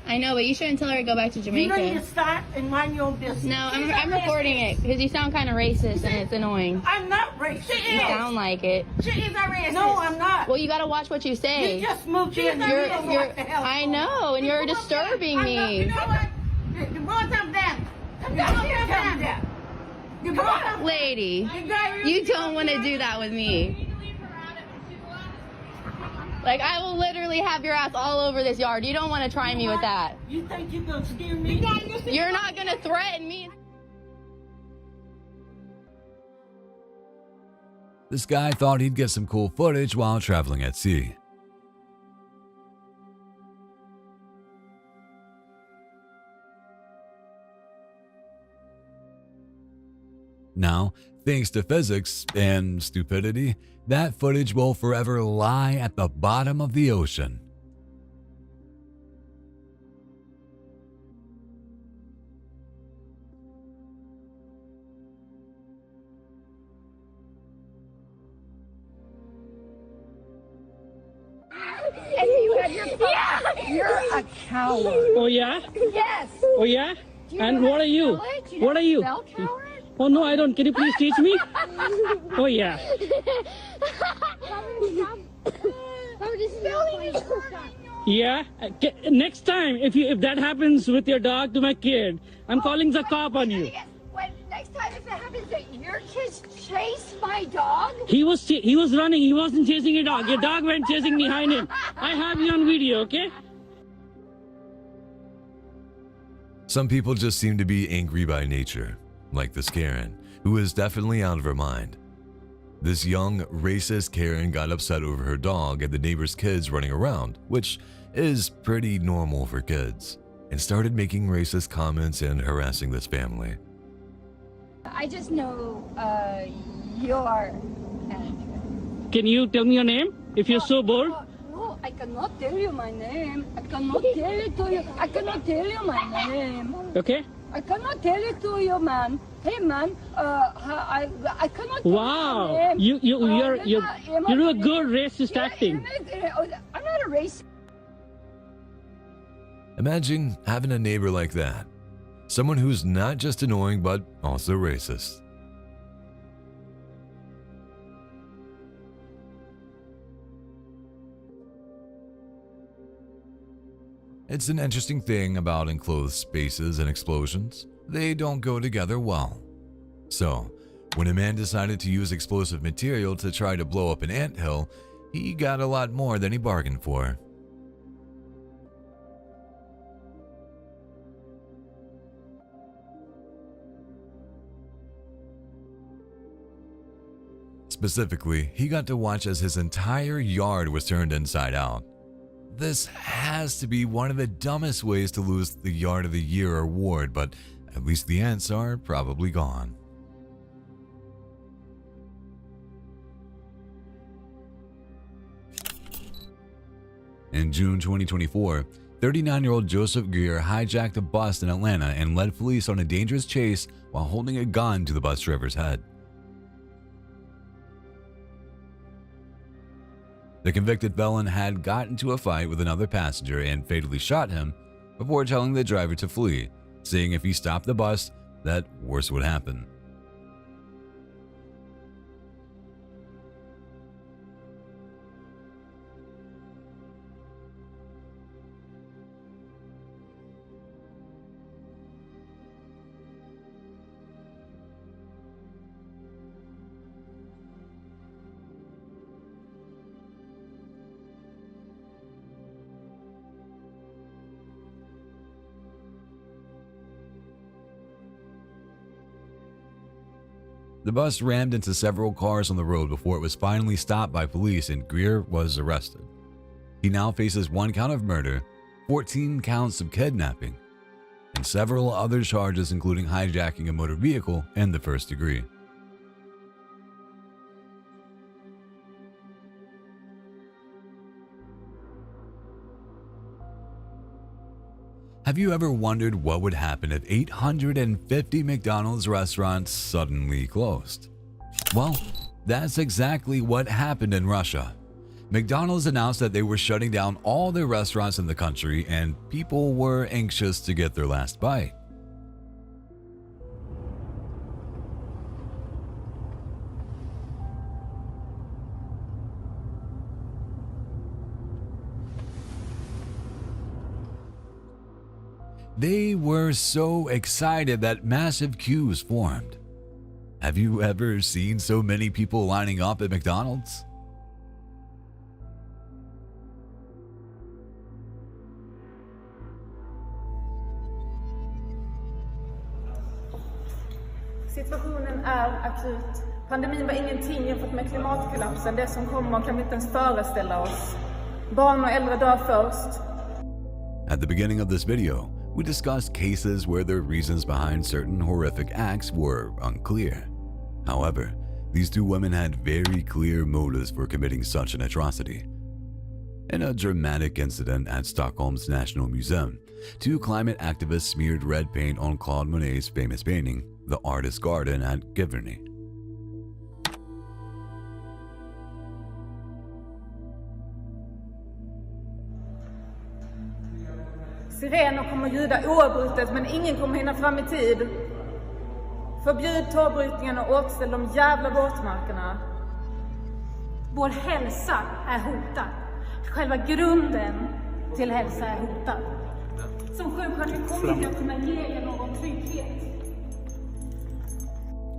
I know, but you shouldn't tell her to go back to Jamaica. You need to stop and mind your own business. No, I'm recording it because you sound kind of racist and it's annoying. I'm not racist. She You is. sound like it. She is a racist. No, I'm not. Well, you gotta watch what you say. You just moved here. I know, and you're disturbing me. You know what? You brought them down. You brought them. Lady, you don't want to do that with me. Like, I will literally have your ass all over this yard. You don't want to try me with that. You think you're going to scare me? You're not going to threaten me. This guy thought he'd get some cool footage while traveling at sea. Now, thanks to physics and stupidity, that footage will forever lie at the bottom of the ocean. And you had your phone. You're a coward. Oh yeah? Yes. Oh yeah? Do you And know what how are to you? spell it? Do you What know are you? how to spell coward? Oh no, I don't. Can you please teach me? Oh yeah. Yeah. Next time, if that happens with your dog to my kid, I'm calling the cop on you. Next time if it happens that your kids chase my dog. He was running. He wasn't chasing your dog. Your dog went chasing behind him. I have you on video, okay? Some people just seem to be angry by nature, like this Karen, who is definitely out of her mind. This young, racist Karen got upset over her dog and the neighbor's kids running around, which is pretty normal for kids, and started making racist comments and harassing this family. I just know your. Can you tell me your name if you're so bold? No, I cannot tell you my name. I cannot tell it to you. I cannot tell you my name. Okay. I cannot tell it to you, man. Hey, man. I cannot. Wow. Tell you You're a name. good racist acting. I'm not a racist. Imagine having a neighbor like that. Someone who's not just annoying, but also racist. It's an interesting thing about enclosed spaces and explosions. They don't go together well. So, when a man decided to use explosive material to try to blow up an anthill, he got a lot more than he bargained for. Specifically, he got to watch as his entire yard was turned inside out. This has to be one of the dumbest ways to lose the Yard of the Year award, but at least the ants are probably gone. In June 2024, 39-year-old Joseph Greer hijacked a bus in Atlanta and led police on a dangerous chase while holding a gun to the bus driver's head. The convicted felon had gotten into a fight with another passenger and fatally shot him before telling the driver to flee, saying if he stopped the bus, that worse would happen. The bus rammed into several cars on the road before it was finally stopped by police and Greer was arrested. He now faces 1 count of murder, 14 counts of kidnapping, and several other charges including hijacking a motor vehicle in the first degree. Have you ever wondered what would happen if 850 McDonald's restaurants suddenly closed? Well, that's exactly what happened in Russia. McDonald's announced that they were shutting down all their restaurants in the country and people were anxious to get their last bite. They were so excited that massive queues formed. Have you ever seen so many people lining up at McDonald's? Situationen är akut. Pandemin var ingenting jämfört med klimatkollapsen. Det som kommer kan vi inte ens föreställa oss. Barn och äldre dör först. At the beginning of this video, we discussed cases where the reasons behind certain horrific acts were unclear. However, these two women had very clear motives for committing such an atrocity. In a dramatic incident at Stockholm's National Museum, 2 climate activists smeared red paint on Claude Monet's famous painting, The Artist's Garden at Giverny. Sirener kommer ljuda oavbrutet men ingen kommer hinna fram i tid. Förbjud torvbrytningen och återställ de jävla våtmarkerna. Vår hälsa är hotad. Själva grunden till hälsa är hotad. Som sjuksköterska kommer jag kunna ge er någon trygghet.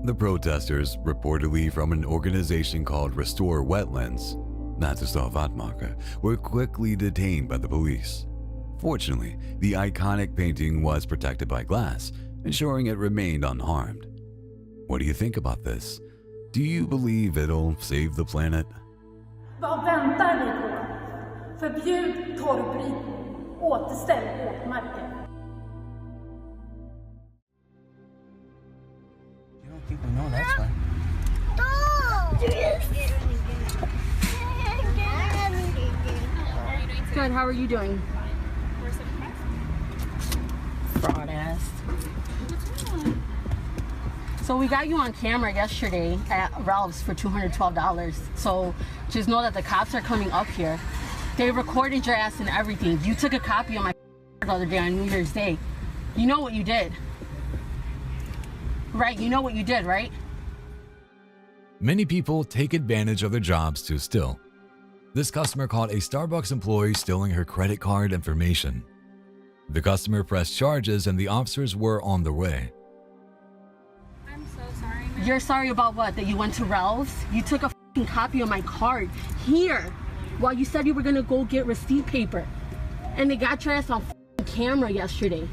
The protesters, reportedly from an organization called Restore Wetlands, Natustav Vatmarker, were quickly detained by the police. Fortunately, the iconic painting was protected by glass, ensuring it remained unharmed. What do you think about this? Do you believe it'll save the planet? Vad väntar ni på? Förbjud torvbrytning. Återställ våtmarker. You don't think we know that's why. Good, how are you doing? Fraud ass. So we got you on camera yesterday at Ralph's for $212. So just know that the cops are coming up here. They recorded your ass and everything. You took a copy of my the other day on New Year's Day. You know what you did. Right, you know what you did, right? Many people take advantage of their jobs to steal. This customer caught a Starbucks employee stealing her credit card information. The customer pressed charges and the officers were on their way. I'm so sorry, ma'am. You're sorry about what? That you went to Ralph's? You took a fucking copy of my card here while you said you were gonna go get receipt paper. And they got your ass on camera yesterday.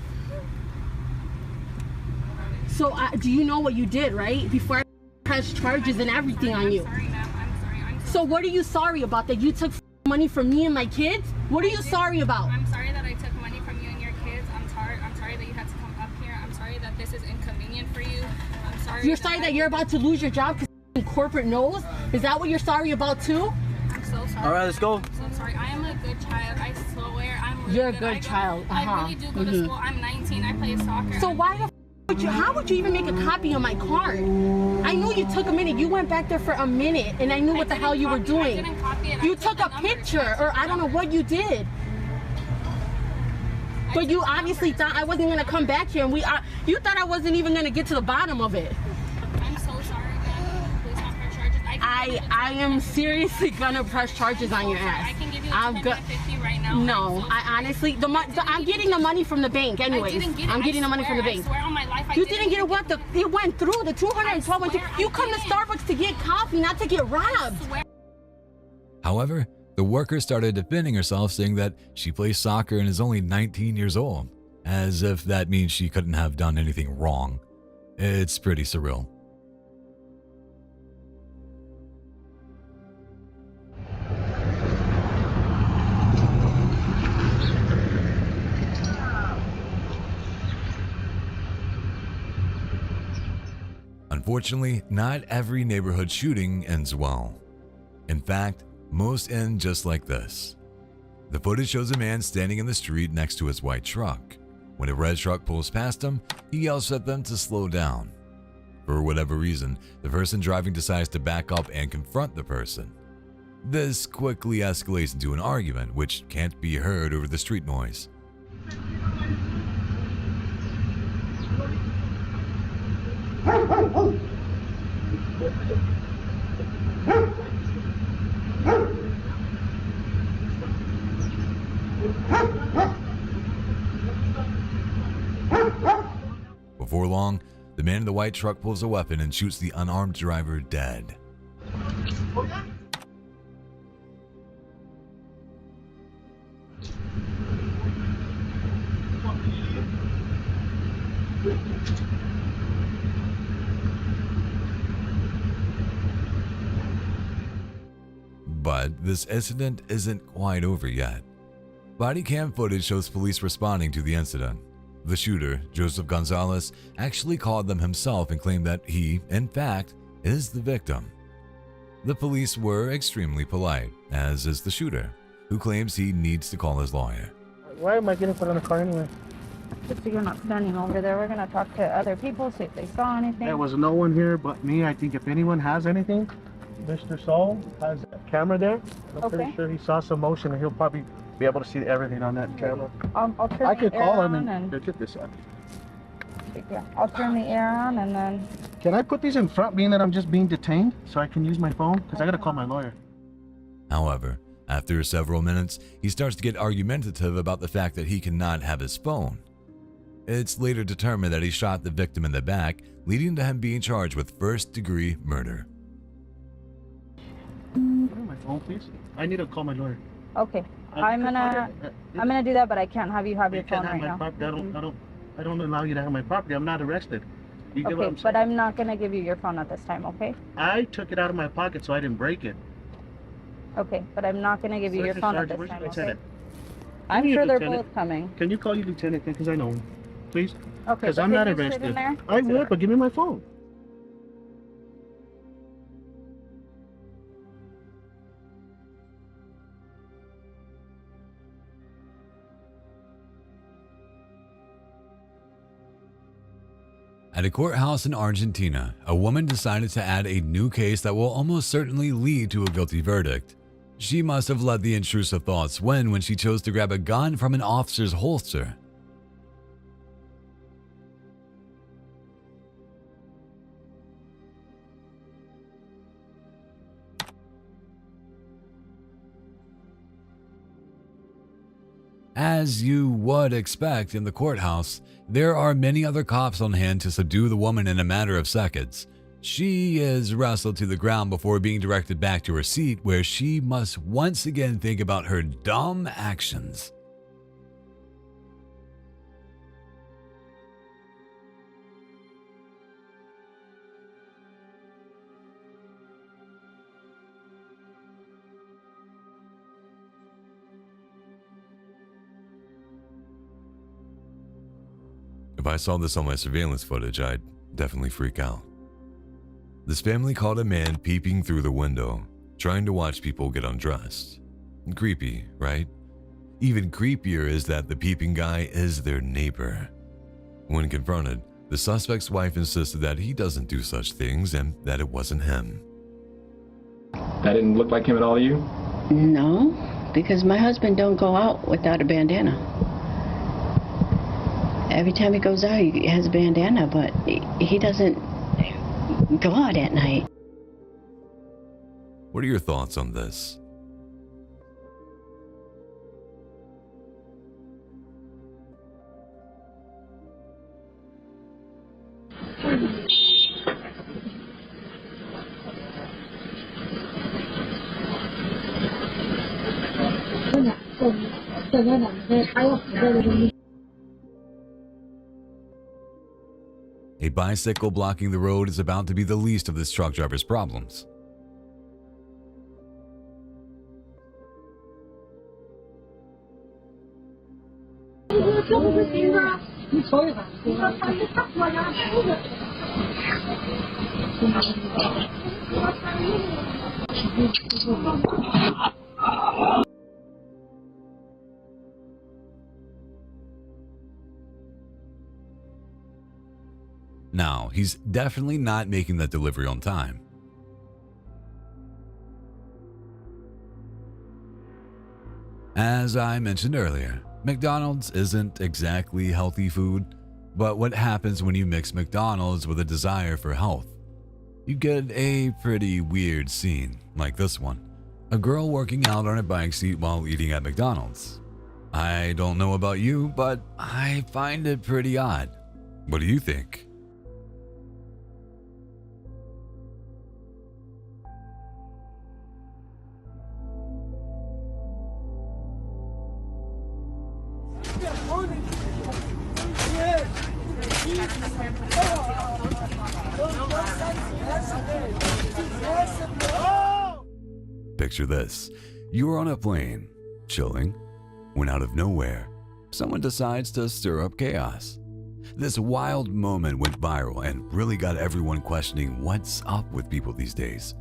So do you know what you did, right? Before I pressed charges and everything on you. I'm sorry, ma'am. I'm sorry. So what are you sorry about? That you took money from me and my kids? What are you sorry about? I'm sorry that I took money from you and your kids. I'm sorry that you had to come up here. I'm sorry that this is inconvenient for you. I'm sorry. You're sorry that you're about to lose your job because corporate knows? Is that what you're sorry about too? I'm so sorry. All right, let's go. I'm so sorry. I am a good child. I swear I'm really You're a good. good child. I really do go to school. I'm 19. I play soccer. So why the f would you, how would you even make a copy of my card? I knew you took a minute. You went back there for a minute and I knew what the hell you were doing. I didn't copy it. You took a picture or I don't know what you did. But you obviously thought I wasn't going to come back here and you thought I wasn't even going to get to the bottom of it. I'm so sorry, man. Please don't press charges. I am seriously gonna press charges on your ass. I can give you I'm good. $50 right now. No, I honestly, I'm getting the money from the bank anyways. I didn't get it. I'm getting the money from the bank. I swear on my life I You didn't didn't get it. What it went through the 212 went through. You come to Starbucks to get coffee, not to get robbed. However, the worker started defending herself, saying that she plays soccer and is only 19 years old, as if that means she couldn't have done anything wrong. It's pretty surreal. Unfortunately, not every neighborhood shooting ends well. In fact, most end just like this. The footage shows a man standing in the street next to his white truck. When a red truck pulls past him, he yells at them to slow down. For whatever reason, the person driving decides to back up and confront the person. This quickly escalates into an argument, which can't be heard over the street noise. Before long, the man in the white truck pulls a weapon and shoots the unarmed driver dead. But this incident isn't quite over yet. Body cam footage shows police responding to the incident. The shooter, Joseph Gonzalez, actually called them himself and claimed that he, in fact, is the victim. The police were extremely polite, as is the shooter, who claims he needs to call his lawyer. Why am I getting put on the car anyway? Just so you're not standing over there. We're going to talk to other people, see if they saw anything. There was no one here but me. I think if anyone has anything, Mr. Saul has a camera there. I'm pretty sure he saw some motion and he'll probably be able to see everything on that camera. I'll turn I could the call air him on and get this out. Yeah, I'll turn the air on and then... Can I put these in front, being that I'm just being detained, so I can use my phone? Because I got to call my lawyer. However, after several minutes, he starts to get argumentative about the fact that he cannot have his phone. It's later determined that he shot the victim in the back, leading to him being charged with first-degree murder. My phone, please. I need to call my lawyer. Okay, I'm gonna do that, but I can't have you have your phone right now. I don't allow you to have my property. I'm not arrested. You get what I'm Okay, saying? but I'm not gonna give you your phone at this time, okay? I took it out of my pocket so I didn't break it. Okay, but I'm not gonna give you your phone at this Where's time, the okay? lieutenant? I'm Give me sure a they're lieutenant. both coming. Can you call your lieutenant then? Because I know him. Please? Okay, Because but I'm can not you sit in arrested. there? I would, but give me my phone. At a courthouse in Argentina, a woman decided to add a new case that will almost certainly lead to a guilty verdict. She must have let the intrusive thoughts win when she chose to grab a gun from an officer's holster. As you would expect in the courthouse, there are many other cops on hand to subdue the woman in a matter of seconds. She is wrestled to the ground before being directed back to her seat, where she must once again think about her dumb actions. If I saw this on my surveillance footage, I'd definitely freak out. This family caught a man peeping through the window, trying to watch people get undressed. Creepy, right? Even creepier is that the peeping guy is their neighbor. When confronted, the suspect's wife insisted that he doesn't do such things and that it wasn't him. That didn't look like him at all to you? No, because my husband don't go out without a bandana. Every time he goes out, he has a bandana, but he doesn't go out at night. What are your thoughts on this? A bicycle blocking the road is about to be the least of this truck driver's problems. Now, he's definitely not making that delivery on time. As I mentioned earlier, McDonald's isn't exactly healthy food, but what happens when you mix McDonald's with a desire for health? You get a pretty weird scene like this one. A girl working out on a bike seat while eating at McDonald's. I don't know about you, but I find it pretty odd. What do you think? Picture this. You are on a plane, chilling, when out of nowhere, someone decides to stir up chaos. This wild moment went viral and really got everyone questioning what's up with people these days.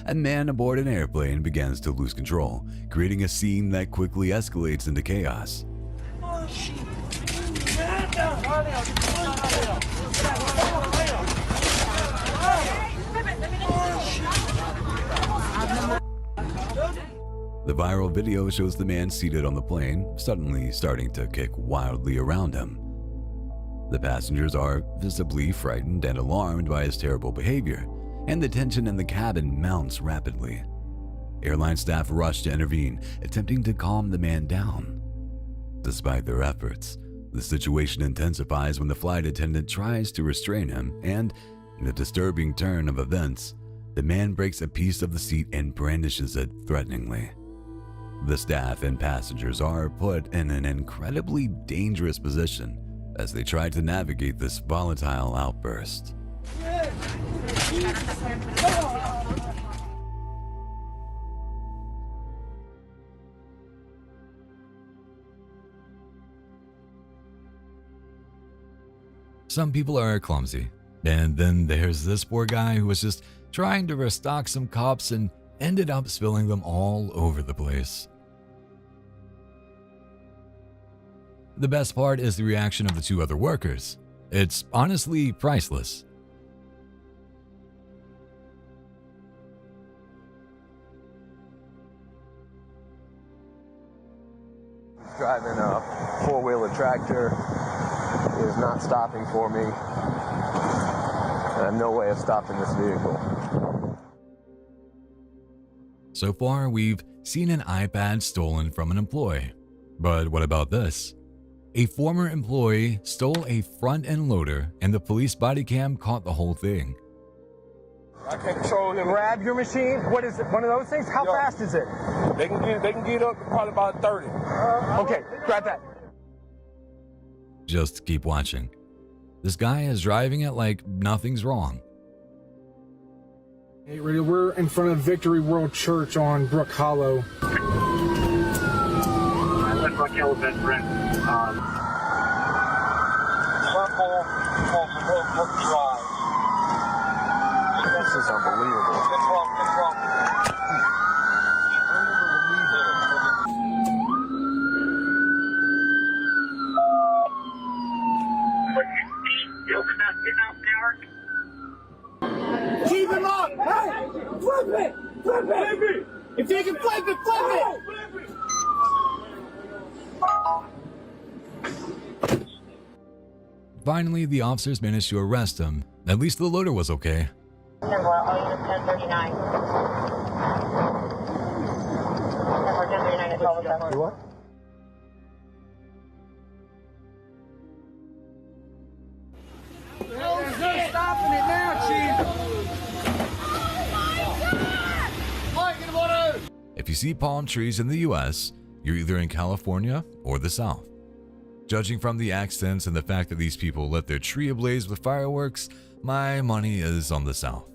A man aboard an airplane begins to lose control, creating a scene that quickly escalates into chaos. The viral video shows the man seated on the plane suddenly starting to kick wildly around him. The passengers are visibly frightened and alarmed by his terrible behavior, and the tension in the cabin mounts rapidly. Airline staff rush to intervene, attempting to calm the man down. Despite their efforts, the situation intensifies when the flight attendant tries to restrain him, and in a disturbing turn of events, the man breaks a piece of the seat and brandishes it threateningly. The staff and passengers are put in an incredibly dangerous position as they try to navigate this volatile outburst. Some people are clumsy, and then there's this poor guy who was just trying to restock some cups and ended up spilling them all over the place. The best part is the reaction of the two other workers. It's honestly priceless. Driving a four-wheeler tractor is not stopping for me. I have no way of stopping this vehicle. So far, we've seen an iPad stolen from an employee. But what about this? A former employee stole a front-end loader and the police body cam caught the whole thing. I can control him. Grab your machine. What is it? One of those things? How fast is it? They can get up probably about 30. Okay, grab that. Just keep watching. This guy is driving it like nothing's wrong. Hey, radio, we're in front of Victory World Church on Brook Hollow. I live like Yellow Bed Brent. Purple, Brook Drive. This is unbelievable. What's wrong? Keep him up! Hey! Flip it! Flip it! If you can flip it, flip it! Finally, the officers managed to arrest him. At least the loader was okay. 1039. Number 1039 is all of them. What? There's no stopping it now, Chief! If you see palm trees in the US, you're either in California or the South. Judging from the accents and the fact that these people lit their tree ablaze with fireworks, my money is on the South.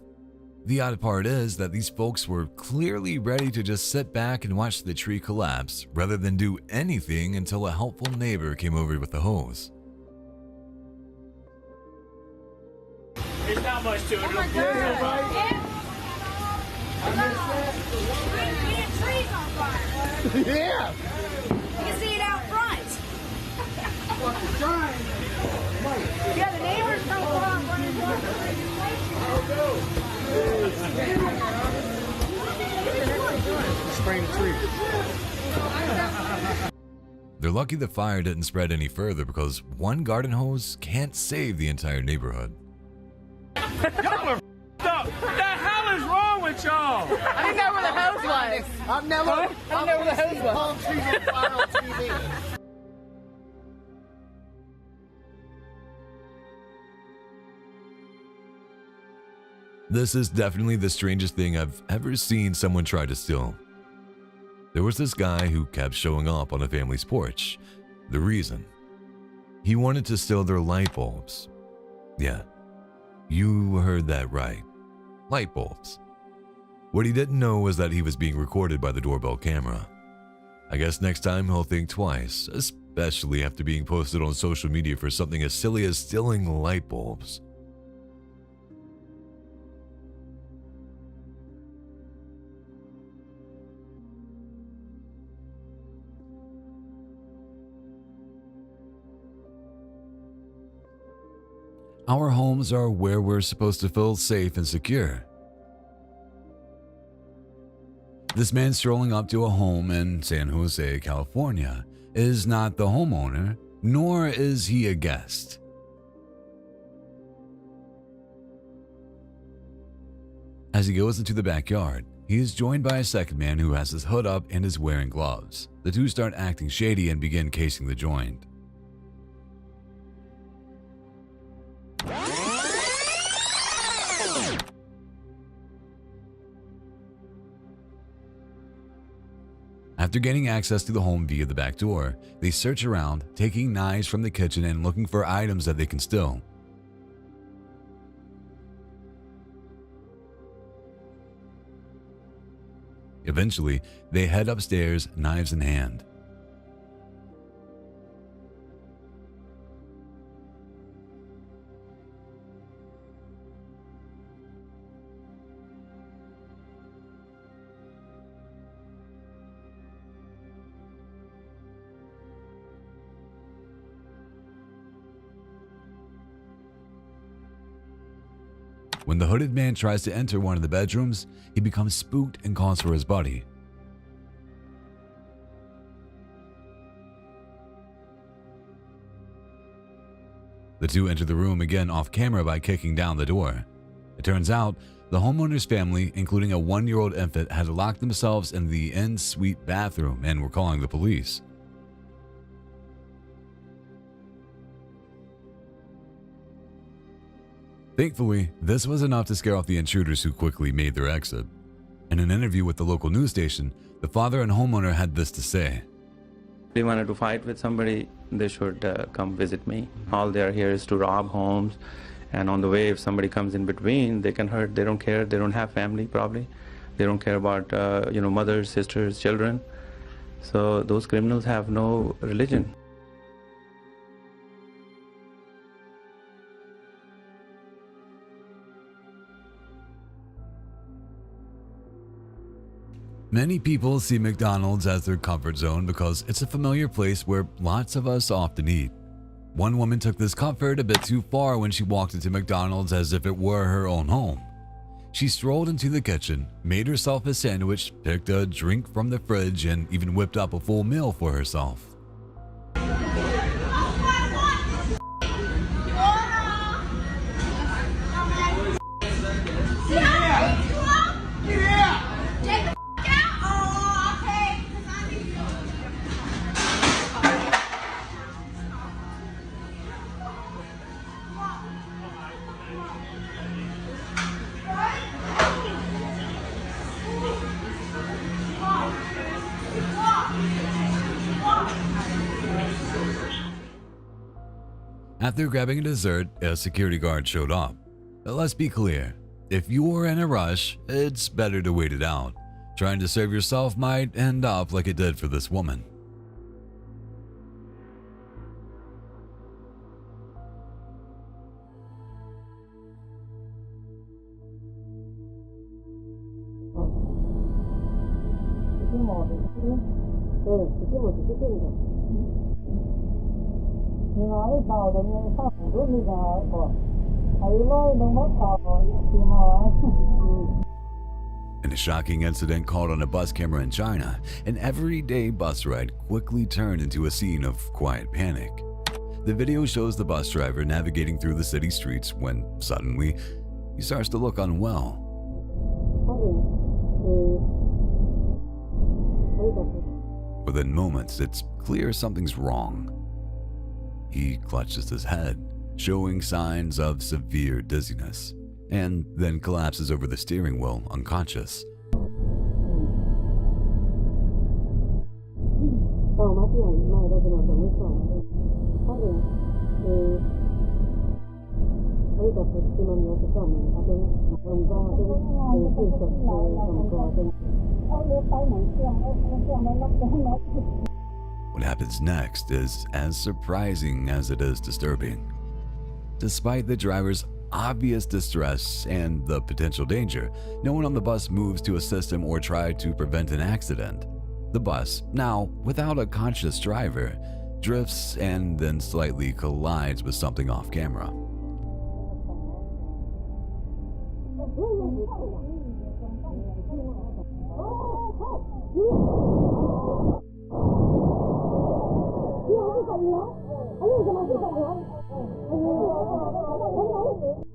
The odd part is that these folks were clearly ready to just sit back and watch the tree collapse rather than do anything until a helpful neighbor came over with the hose. It's down not much to it. Oh my God. Yeah, right? Trees on fire. Yeah. You can see it out front. Yeah, the neighbors don't go out Spraying the tree. They're lucky the fire didn't spread any further because one garden hose can't save the entire neighborhood. Y'all are up. What the hell is wrong with y'all? I didn't know where the hose was. I've never where the hose was. palm trees on fire on TV. This is definitely the strangest thing I've ever seen someone try to steal. There was this guy who kept showing up on a family's porch. The reason? He wanted to steal their light bulbs. Yeah, you heard that right. Light bulbs. What he didn't know was that he was being recorded by the doorbell camera. I guess next time he'll think twice, especially after being posted on social media for something as silly as stealing light bulbs. Our homes are where we're supposed to feel safe and secure. This man strolling up to a home in San Jose, California, is not the homeowner, nor is he a guest. As he goes into the backyard, he is joined by a second man who has his hood up and is wearing gloves. The two start acting shady and begin casing the joint. After gaining access to the home via the back door, they search around, taking knives from the kitchen and looking for items that they can steal. Eventually, they head upstairs, knives in hand. When the hooded man tries to enter one of the bedrooms, he becomes spooked and calls for his buddy. The two enter the room again off camera by kicking down the door. It turns out, the homeowner's family, including a 1-year-old infant, had locked themselves in the en-suite bathroom and were calling the police. Thankfully, this was enough to scare off the intruders who quickly made their exit. In an interview with the local news station, the father and homeowner had this to say. If they wanted to fight with somebody, they should come visit me. All they are here is to rob homes, and on the way, if somebody comes in between, they can hurt. They don't care. They don't have family, probably. They don't care about mothers, sisters, children. So those criminals have no religion. Many people see McDonald's as their comfort zone because it's a familiar place where lots of us often eat. One woman took this comfort a bit too far when she walked into McDonald's as if it were her own home. She strolled into the kitchen, made herself a sandwich, picked a drink from the fridge, and even whipped up a full meal for herself. After grabbing a dessert, a security guard showed up. But let's be clear, if you're in a rush, it's better to wait it out. Trying to serve yourself might end up like it did for this woman. In a shocking incident caught on a bus camera in China, an everyday bus ride quickly turned into a scene of quiet panic. The video shows the bus driver navigating through the city streets when suddenly he starts to look unwell. Within moments, it's clear something's wrong. He clutches his head, showing signs of severe dizziness, and then collapses over the steering wheel unconscious. What happens next is as surprising as it is disturbing. Despite the driver's obvious distress and the potential danger, no one on the bus moves to assist him or try to prevent an accident. The bus, now without a conscious driver, drifts and then slightly collides with something off camera.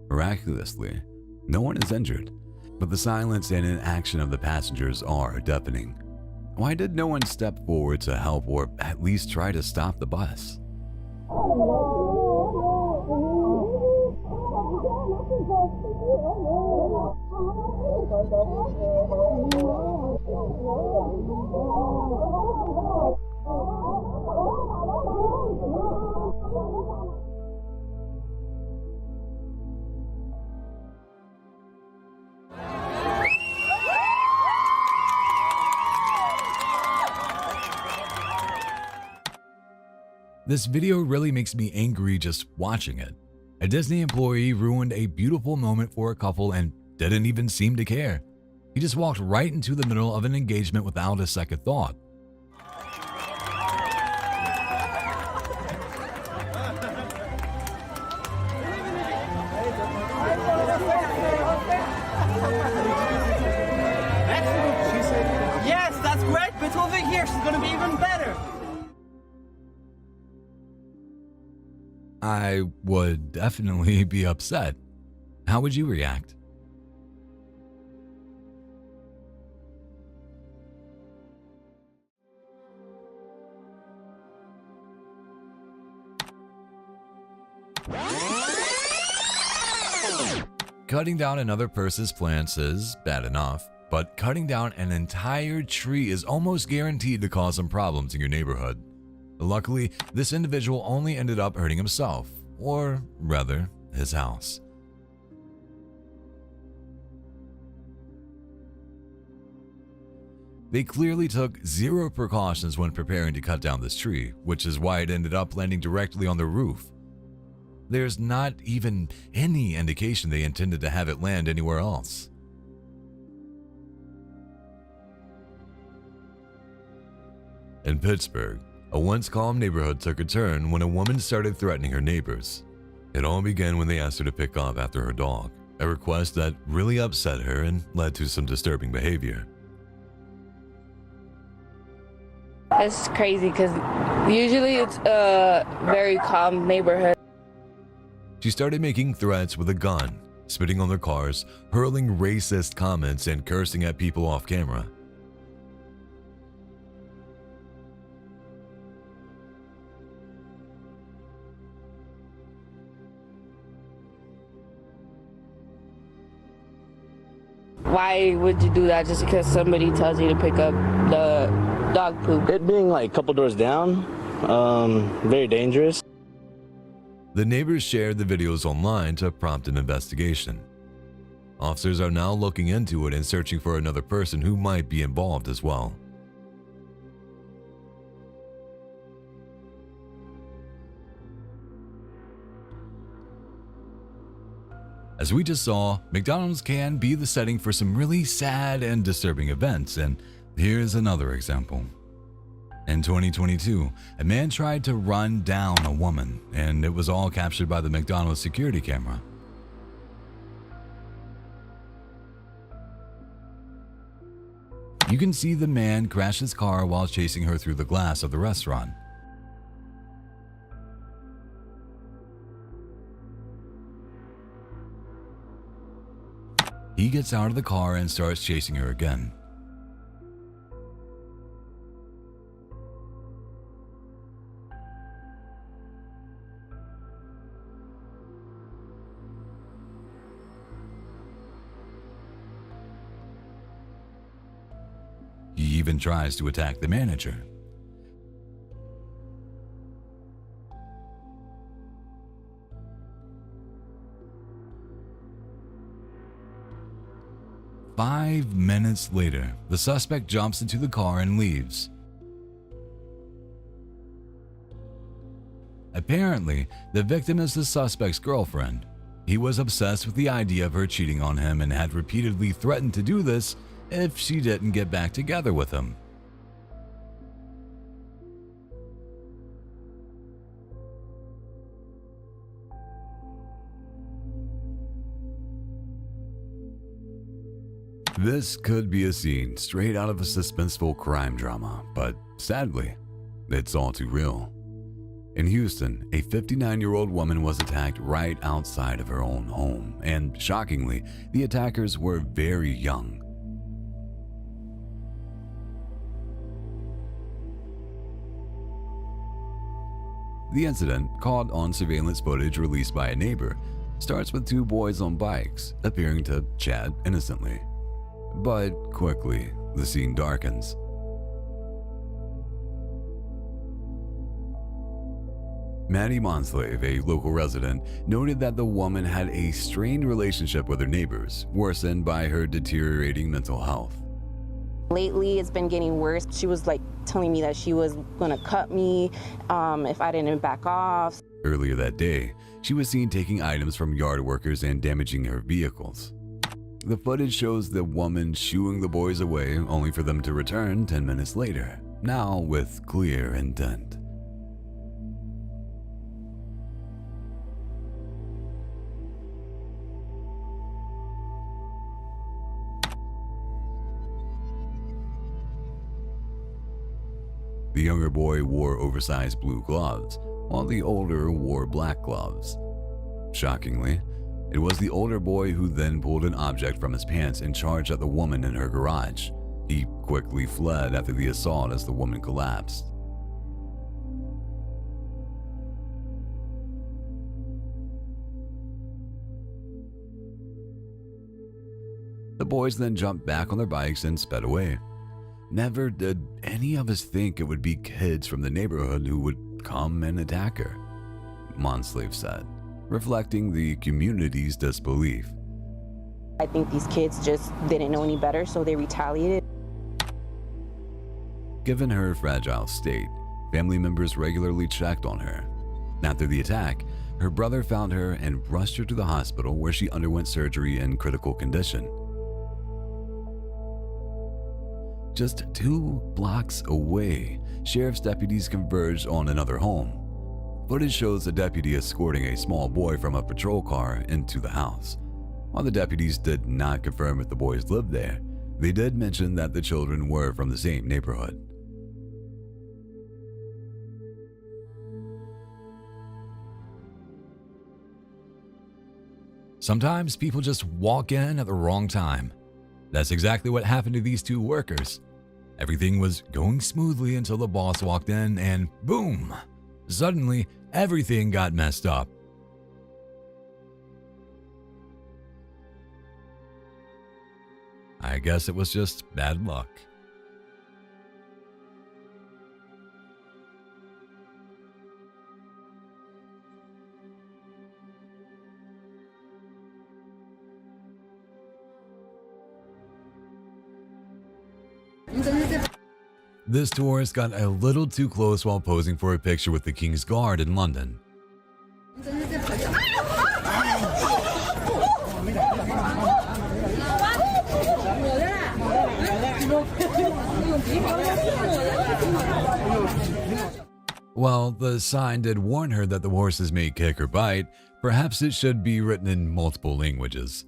Miraculously, no one is injured, but the silence and inaction of the passengers are deafening. Why did no one step forward to help or at least try to stop the bus? This video really makes me angry just watching it. A Disney employee ruined a beautiful moment for a couple and didn't even seem to care. He just walked right into the middle of an engagement without a second thought. Yes, that's great, but over here she's gonna be even better. I would definitely be upset. How would you react? Cutting down another person's plants is bad enough, but cutting down an entire tree is almost guaranteed to cause some problems in your neighborhood. Luckily, this individual only ended up hurting himself, or rather, his house. They clearly took zero precautions when preparing to cut down this tree, which is why it ended up landing directly on the roof. There's not even any indication they intended to have it land anywhere else. In Pittsburgh, a once calm neighborhood took a turn when a woman started threatening her neighbors. It all began when they asked her to pick up after her dog, a request that really upset her and led to some disturbing behavior. It's crazy because usually it's a very calm neighborhood. She started making threats with a gun, spitting on their cars, hurling racist comments, and cursing at people off camera. Why would you do that just because somebody tells you to pick up the dog poop? It being like a couple doors down, very dangerous. The neighbors shared the videos online to prompt an investigation. Officers are now looking into it and searching for another person who might be involved as well. As we just saw, McDonald's can be the setting for some really sad and disturbing events, and here's another example. In 2022, a man tried to run down a woman, and it was all captured by the McDonald's security camera. You can see the man crash his car while chasing her through the glass of the restaurant. He gets out of the car and starts chasing her again. He even tries to attack the manager. Five minutes later, the suspect jumps into the car and leaves. Apparently, the victim is the suspect's girlfriend. He was obsessed with the idea of her cheating on him and had repeatedly threatened to do this if she didn't get back together with him. This could be a scene straight out of a suspenseful crime drama, but sadly, it's all too real. In Houston, a 59-year-old woman was attacked right outside of her own home, and shockingly, the attackers were very young. The incident, caught on surveillance footage released by a neighbor, starts with two boys on bikes appearing to chat innocently. But quickly, the scene darkens. Maddie Monslave, a local resident, noted that the woman had a strained relationship with her neighbors, worsened by her deteriorating mental health. Lately, it's been getting worse. She was telling me that she was gonna cut me if I didn't back off. Earlier that day, she was seen taking items from yard workers and damaging her vehicles. The footage shows the woman shooing the boys away, only for them to return 10 minutes later, now with clear intent. The younger boy wore oversized blue gloves, while the older wore black gloves. Shockingly, it was the older boy who then pulled an object from his pants and charged at the woman in her garage. He quickly fled after the assault as the woman collapsed. The boys then jumped back on their bikes and sped away. Never did any of us think it would be kids from the neighborhood who would come and attack her, Monslave said, reflecting the community's disbelief. I think these kids just didn't know any better, so they retaliated. Given her fragile state, family members regularly checked on her. After the attack, her brother found her and rushed her to the hospital where she underwent surgery in critical condition. Just 2 blocks away, sheriff's deputies converged on another home. Footage shows the deputy escorting a small boy from a patrol car into the house. While the deputies did not confirm if the boys lived there, they did mention that the children were from the same neighborhood. Sometimes people just walk in at the wrong time. That's exactly what happened to these 2 workers. Everything was going smoothly until the boss walked in and boom! Suddenly, everything got messed up. I guess it was just bad luck. This tourist got a little too close while posing for a picture with the King's Guard in London. While the sign did warn her that the horses may kick or bite, perhaps it should be written in multiple languages.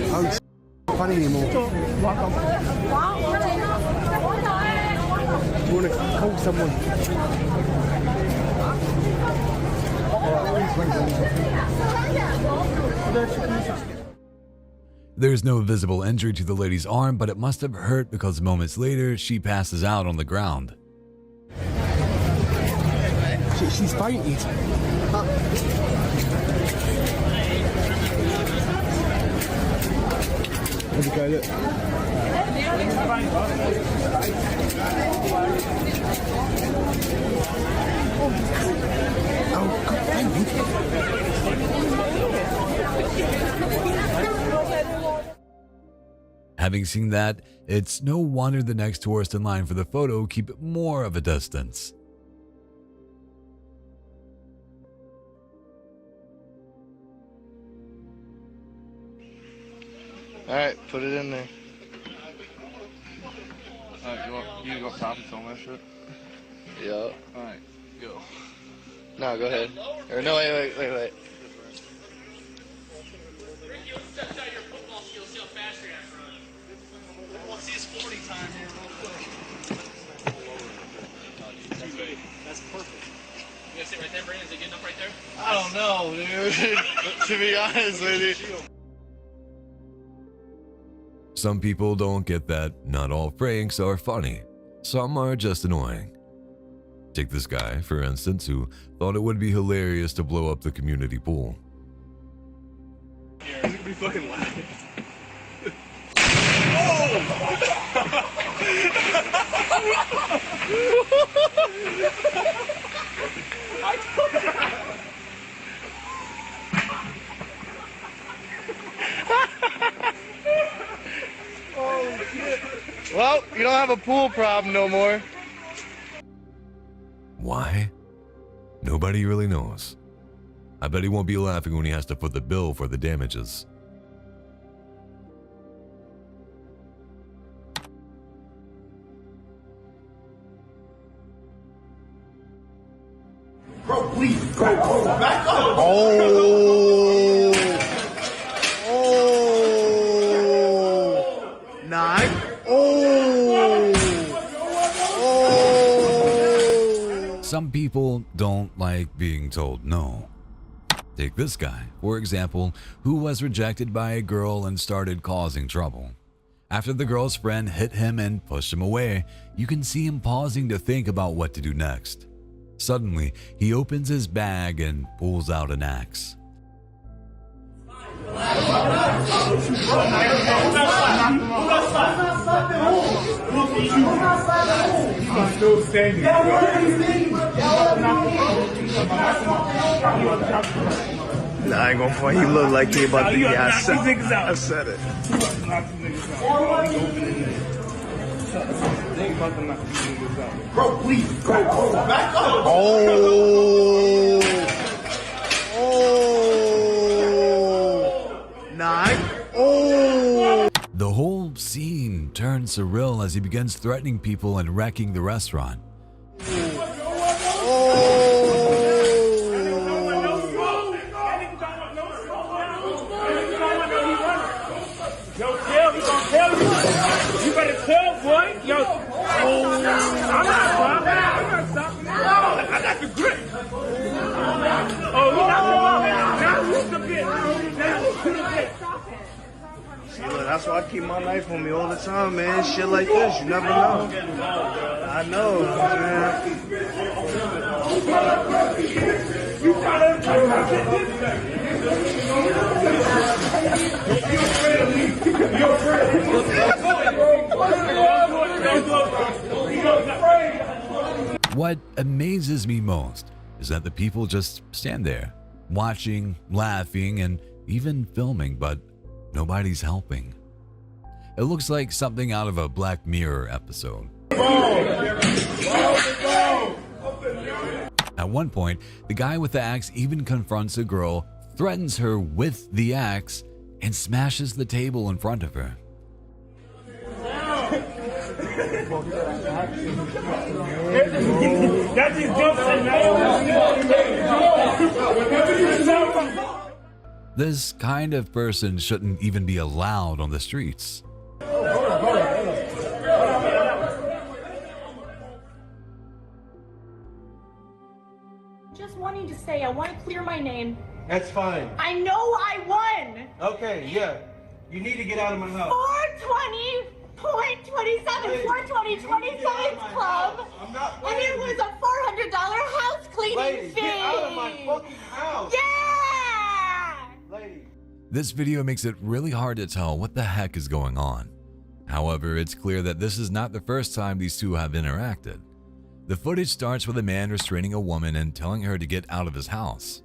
Oh, funny anymore. You want to call someone? There's no visible injury to the lady's arm, but it must have hurt because moments later she passes out on the ground. She's fainted. Have a go, look. Oh, God, thank you. Having seen that, it's no wonder the next tourist in line for the photo keep more of a distance. Alright, put it in there. Alright, you go stop and film that shit? Yeah. Alright, go. No, go ahead. Or no, wait. Let's see his 40 time here real quick. That's perfect. You gonna sit right there, Brandon? Is it good enough right there? I don't know, dude. To be honest with you. Some people don't get that not all pranks are funny. Some are just annoying. Take this guy, for instance, who thought it would be hilarious to blow up the community pool. Here, it's gonna be fucking loud. Oh, shit. Well, you don't have a pool problem no more. Why? Nobody really knows. I bet he won't be laughing when he has to foot the bill for the damages. Bro, please, go, back up. Oh. Oh. 9. Oh. Oh. Some people don't like being told no. Take this guy, for example, who was rejected by a girl and started causing trouble. After the girl's friend hit him and pushed him away, you can see him pausing to think about what to do next. Suddenly, he opens his bag and pulls out an axe. Nah, I ain't gonna front. He look like he about to get I said it. Bro, please, go, back up. Oh. Oh. 9. Oh. The whole scene turns surreal as he begins threatening people and wrecking the restaurant. Yo, tell me, gonna tell you. You better tell, boy. Yo, I'm not stopping. I'm not stopping. I got the grip. Oh, you not the ball. Now who's the bit? Now who's the bit? See, look, that's why I keep my knife on me all the time, man. Shit like this, you never know. I know, man. What amazes me most is that the people just stand there, watching, laughing, and even filming, but nobody's helping. It looks like something out of a Black Mirror episode. At one point, the guy with the axe even confronts a girl, threatens her with the axe, and smashes the table in front of her. This kind of person shouldn't even be allowed on the streets. Just wanting to say, I want to clear my name. That's fine. I know I won. Okay, yeah. You need to get out of my house. 420.27, 420.27 club. I'm not and it was a $400 house cleaning Lady, fee. get out of my fucking house. Yeah! Lady. This video makes it really hard to tell what the heck is going on. However, it's clear that this is not the first time these two have interacted. The footage starts with a man restraining a woman and telling her to get out of his house.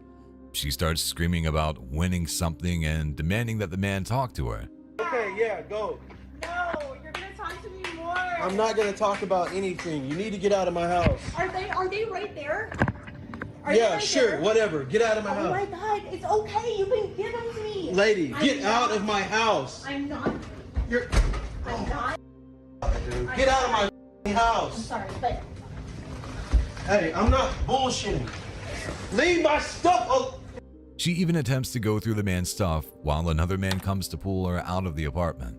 She starts screaming about winning something and demanding that the man talk to her. Okay, yeah, go. No, you're gonna talk to me more. I'm not gonna talk about anything. You need to get out of my house. Are they right there? Are yeah, they right sure, there? whatever. Get out of my house. Oh my God, it's okay. You can give them to me. Lady, get out of my house. I'm not. I'm not. Get out of my house. I'm sorry, but hey, I'm not bullshitting. Leave my stuff alone. She even attempts to go through the man's stuff while another man comes to pull her out of the apartment.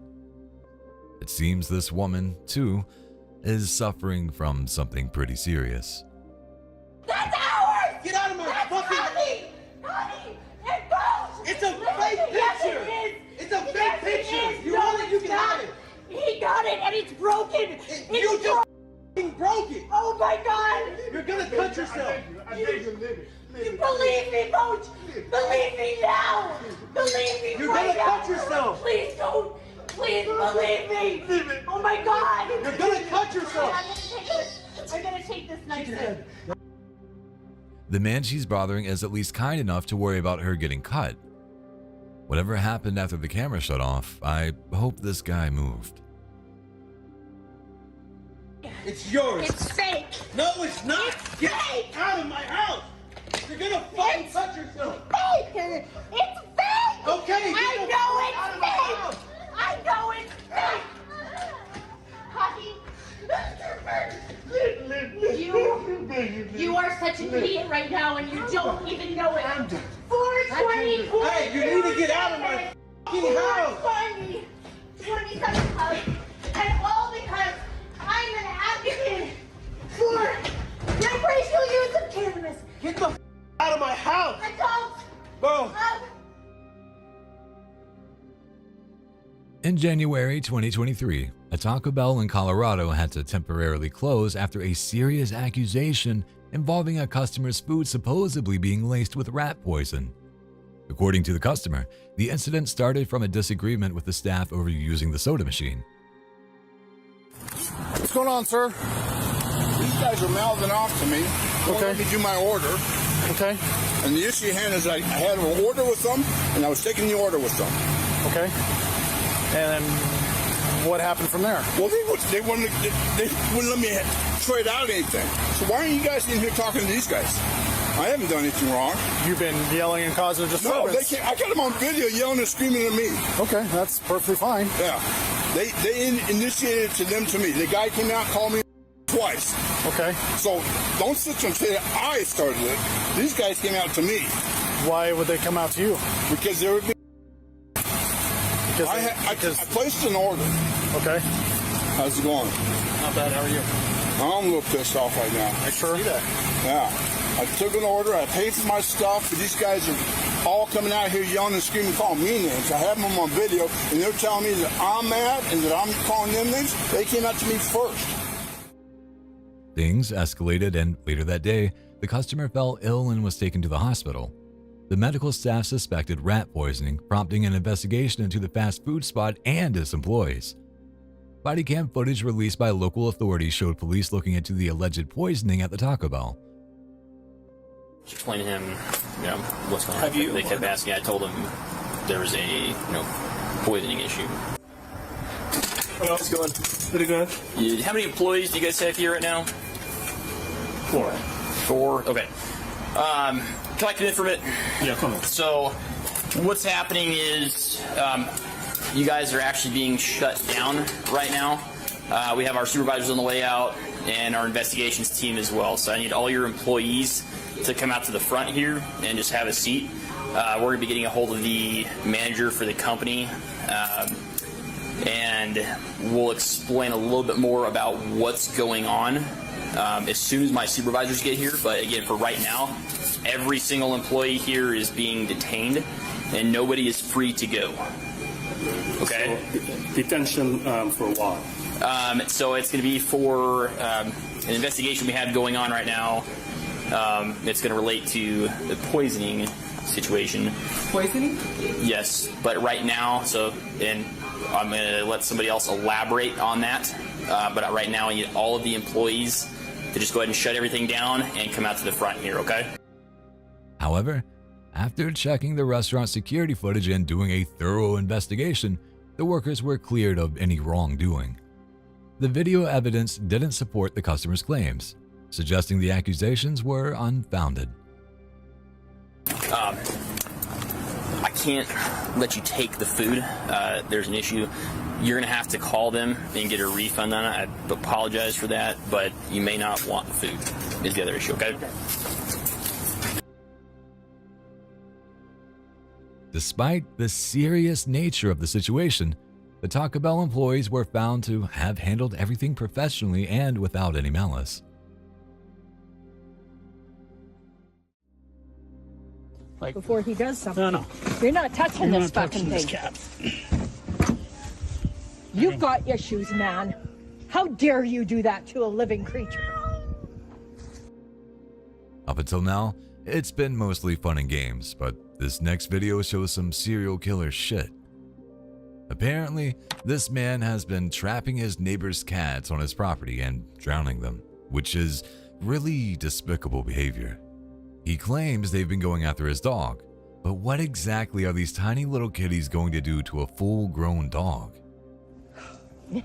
It seems this woman, too, is suffering from something pretty serious. that's ours. Get out of my fucking Honey, it goes. It's a fake Yes, picture. it is. It's a fake Yes, picture. It is. You No, want it, you it's can not. have it. He got it and it's broken. You just broke it. Oh my God. You're gonna cut yourself. You believe me, Coach. Believe me now. Believe me You're right gonna now. cut yourself. Please don't. Please believe me. Oh my God. You're gonna cut yourself. I'm gonna take this knife. The man she's bothering is at least kind enough to worry about her getting cut. Whatever happened after the camera shut off, I hope this guy moved. It's yours. It's fake. No, it's not. It's Get fake. out of my house. You're gonna fucking cut yourself. Fake. It's fake. Okay. I know it's fake. I know it's fake. Honey. You are such an idiot right now and you don't even know it. 420. Hey, you need to get out of my fucking house. 27 club. And all because I'm an advocate for recreational use of cannabis. Get the out of my house. Adults. Bro. In January 2023, a Taco Bell in Colorado had to temporarily close after a serious accusation involving a customer's food supposedly being laced with rat poison. According to the customer, the incident started from a disagreement with the staff over using the soda machine. What's going on, sir? These guys are mouthing off to me. Won't let me do my order. Okay. And the issue at hand is I had an order with them, and I was taking the order with them. Okay. And what happened from there? Well, they wouldn't let me trade out anything. So why aren't you guys in here talking to these guys? I haven't done anything wrong. You've been yelling and causing a disturbance. No, they can't. I got them on video yelling and screaming at me. Okay, that's perfectly fine. Yeah. They initiated it to them to me. The guy came out and called me twice. Okay. So don't sit there and say that I started it. These guys came out to me. Why would they come out to you? Because they were being... I placed an order. Okay. How's it going? Not bad. How are you? I'm a little pissed off right now. I sure see that. Yeah. I took an order. I paid for my stuff. But these guys are all coming out here yelling and screaming, calling me names. I have them on video, and they're telling me that I'm mad and that I'm calling them names. They came out to me first. Things escalated, and later that day, the customer fell ill and was taken to the hospital. The medical staff suspected rat poisoning, prompting an investigation into the fast food spot and its employees. Body cam footage released by local authorities showed police looking into the alleged poisoning at the Taco Bell. Explain to him, what's going on. They kept asking. I told him there was a, poisoning issue. How's it going? Pretty good. How many employees do you guys have here right now? 4. 4? Okay. Can I come in for a minute? Yeah, come on. So, what's happening is you guys are actually being shut down right now. We have our supervisors on the way out and our investigations team as well. So I need all your employees to come out to the front here and just have a seat. We're going to be getting a hold of the manager for the company. And we'll explain a little bit more about what's going on as soon as my supervisors get here. But again, for right now, every single employee here is being detained and nobody is free to go. Okay? So, detention for what? So it's going to be for an investigation we have going on right now. It's going to relate to the poisoning situation. Poisoning? Yes, but right now, and I'm going to let somebody else elaborate on that. But right now, I need all of the employees to just go ahead and shut everything down and come out to the front here, okay? However, after checking the restaurant security footage and doing a thorough investigation, the workers were cleared of any wrongdoing. The video evidence didn't support the customer's claims, suggesting the accusations were unfounded. I can't let you take the food. There's an issue. You're going to have to call them and get a refund on it. I apologize for that, but you may not want the food is the other issue, okay? Despite the serious nature of the situation, the Taco Bell employees were found to have handled everything professionally and without any malice. Before he does something. No. You're not touching this fucking thing. You've got issues, man. How dare you do that to a living creature? Up until now, it's been mostly fun and games, but this next video shows some serial killer shit. Apparently, this man has been trapping his neighbor's cats on his property and drowning them, which is really despicable behavior. He claims they've been going after his dog, but what exactly are these tiny little kitties going to do to a full-grown dog?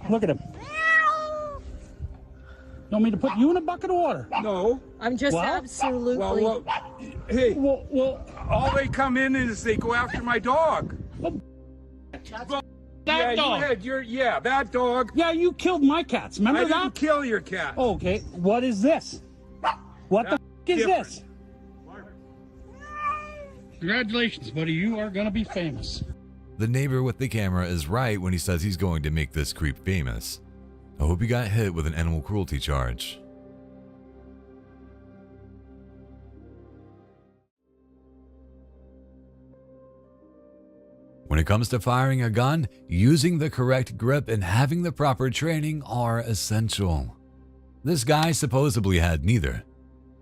Look at him. You want me to put you in a bucket of water? No. I'm just absolutely... Well, hey, all they come in is they go after my dog. That dog. That dog. Yeah, you killed my cats. Remember that? I didn't kill your cat. Okay, what is this? What the is this? Congratulations, buddy. You are going to be famous. The neighbor with the camera is right when he says he's going to make this creep famous. I hope he got hit with an animal cruelty charge. When it comes to firing a gun, using the correct grip and having the proper training are essential. This guy supposedly had neither.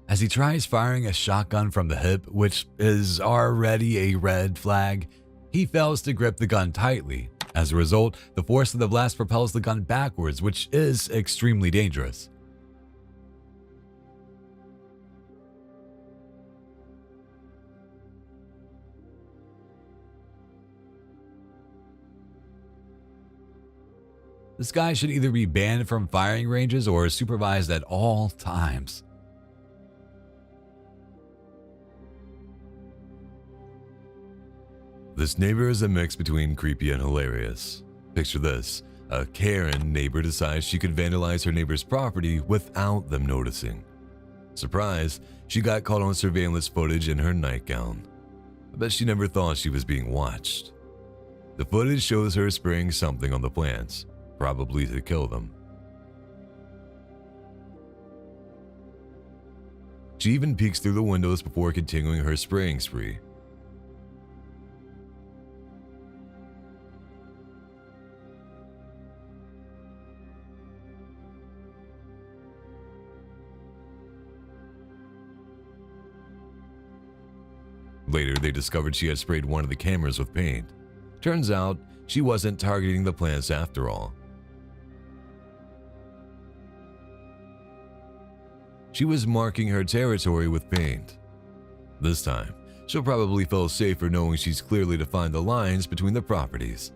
As he tries firing a shotgun from the hip, which is already a red flag, he fails to grip the gun tightly. As a result, the force of the blast propels the gun backwards, which is extremely dangerous. This guy should either be banned from firing ranges or supervised at all times. This neighbor is a mix between creepy and hilarious. Picture this: a Karen neighbor decides she could vandalize her neighbor's property without them noticing. Surprise, she got caught on surveillance footage in her nightgown. I bet she never thought she was being watched. The footage shows her spraying something on the plants, probably to kill them. She even peeks through the windows before continuing her spraying spree. Later, they discovered she had sprayed one of the cameras with paint. Turns out, she wasn't targeting the plants after all. She was marking her territory with paint. This time, she'll probably feel safer knowing she's clearly defined the lines between the properties.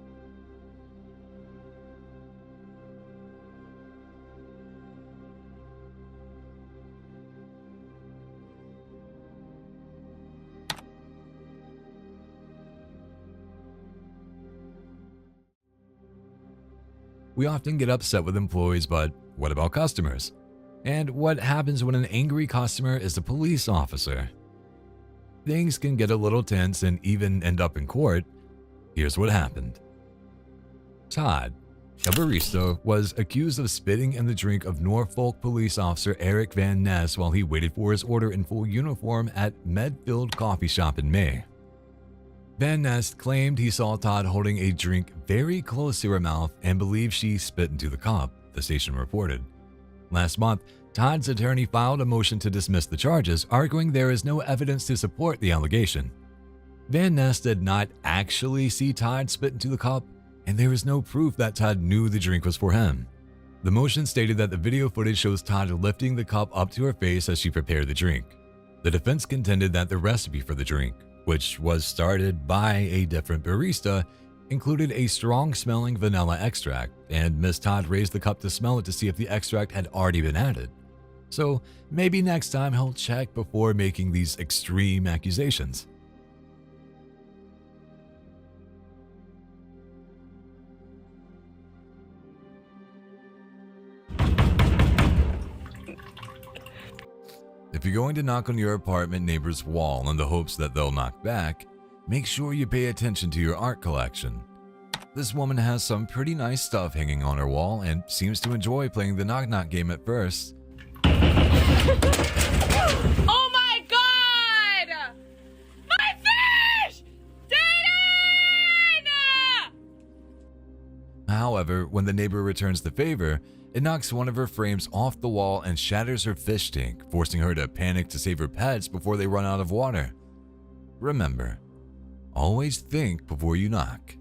We often get upset with employees, but what about customers? And what happens when an angry customer is a police officer? Things can get a little tense and even end up in court. Here's what happened. Todd, a barista, was accused of spitting in the drink of Norfolk police officer Eric Van Ness while he waited for his order in full uniform at Medfield Coffee Shop in May. Van Ness claimed he saw Todd holding a drink very close to her mouth and believed she spit into the cup, the station reported. Last month, Todd's attorney filed a motion to dismiss the charges, arguing there is no evidence to support the allegation. Van Ness did not actually see Todd spit into the cup, and there is no proof that Todd knew the drink was for him. The motion stated that the video footage shows Todd lifting the cup up to her face as she prepared the drink. The defense contended that the recipe for the drink, which was started by a different barista, included a strong-smelling vanilla extract, and Miss Todd raised the cup to smell it to see if the extract had already been added. So maybe next time he'll check before making these extreme accusations. If you're going to knock on your apartment neighbor's wall in the hopes that they'll knock back, make sure you pay attention to your art collection. This woman has some pretty nice stuff hanging on her wall and seems to enjoy playing the knock-knock game at first. Oh my god! My fish! Dana! However, when the neighbor returns the favor, it knocks one of her frames off the wall and shatters her fish tank, forcing her to panic to save her pets before they run out of water. Remember, always think before you knock.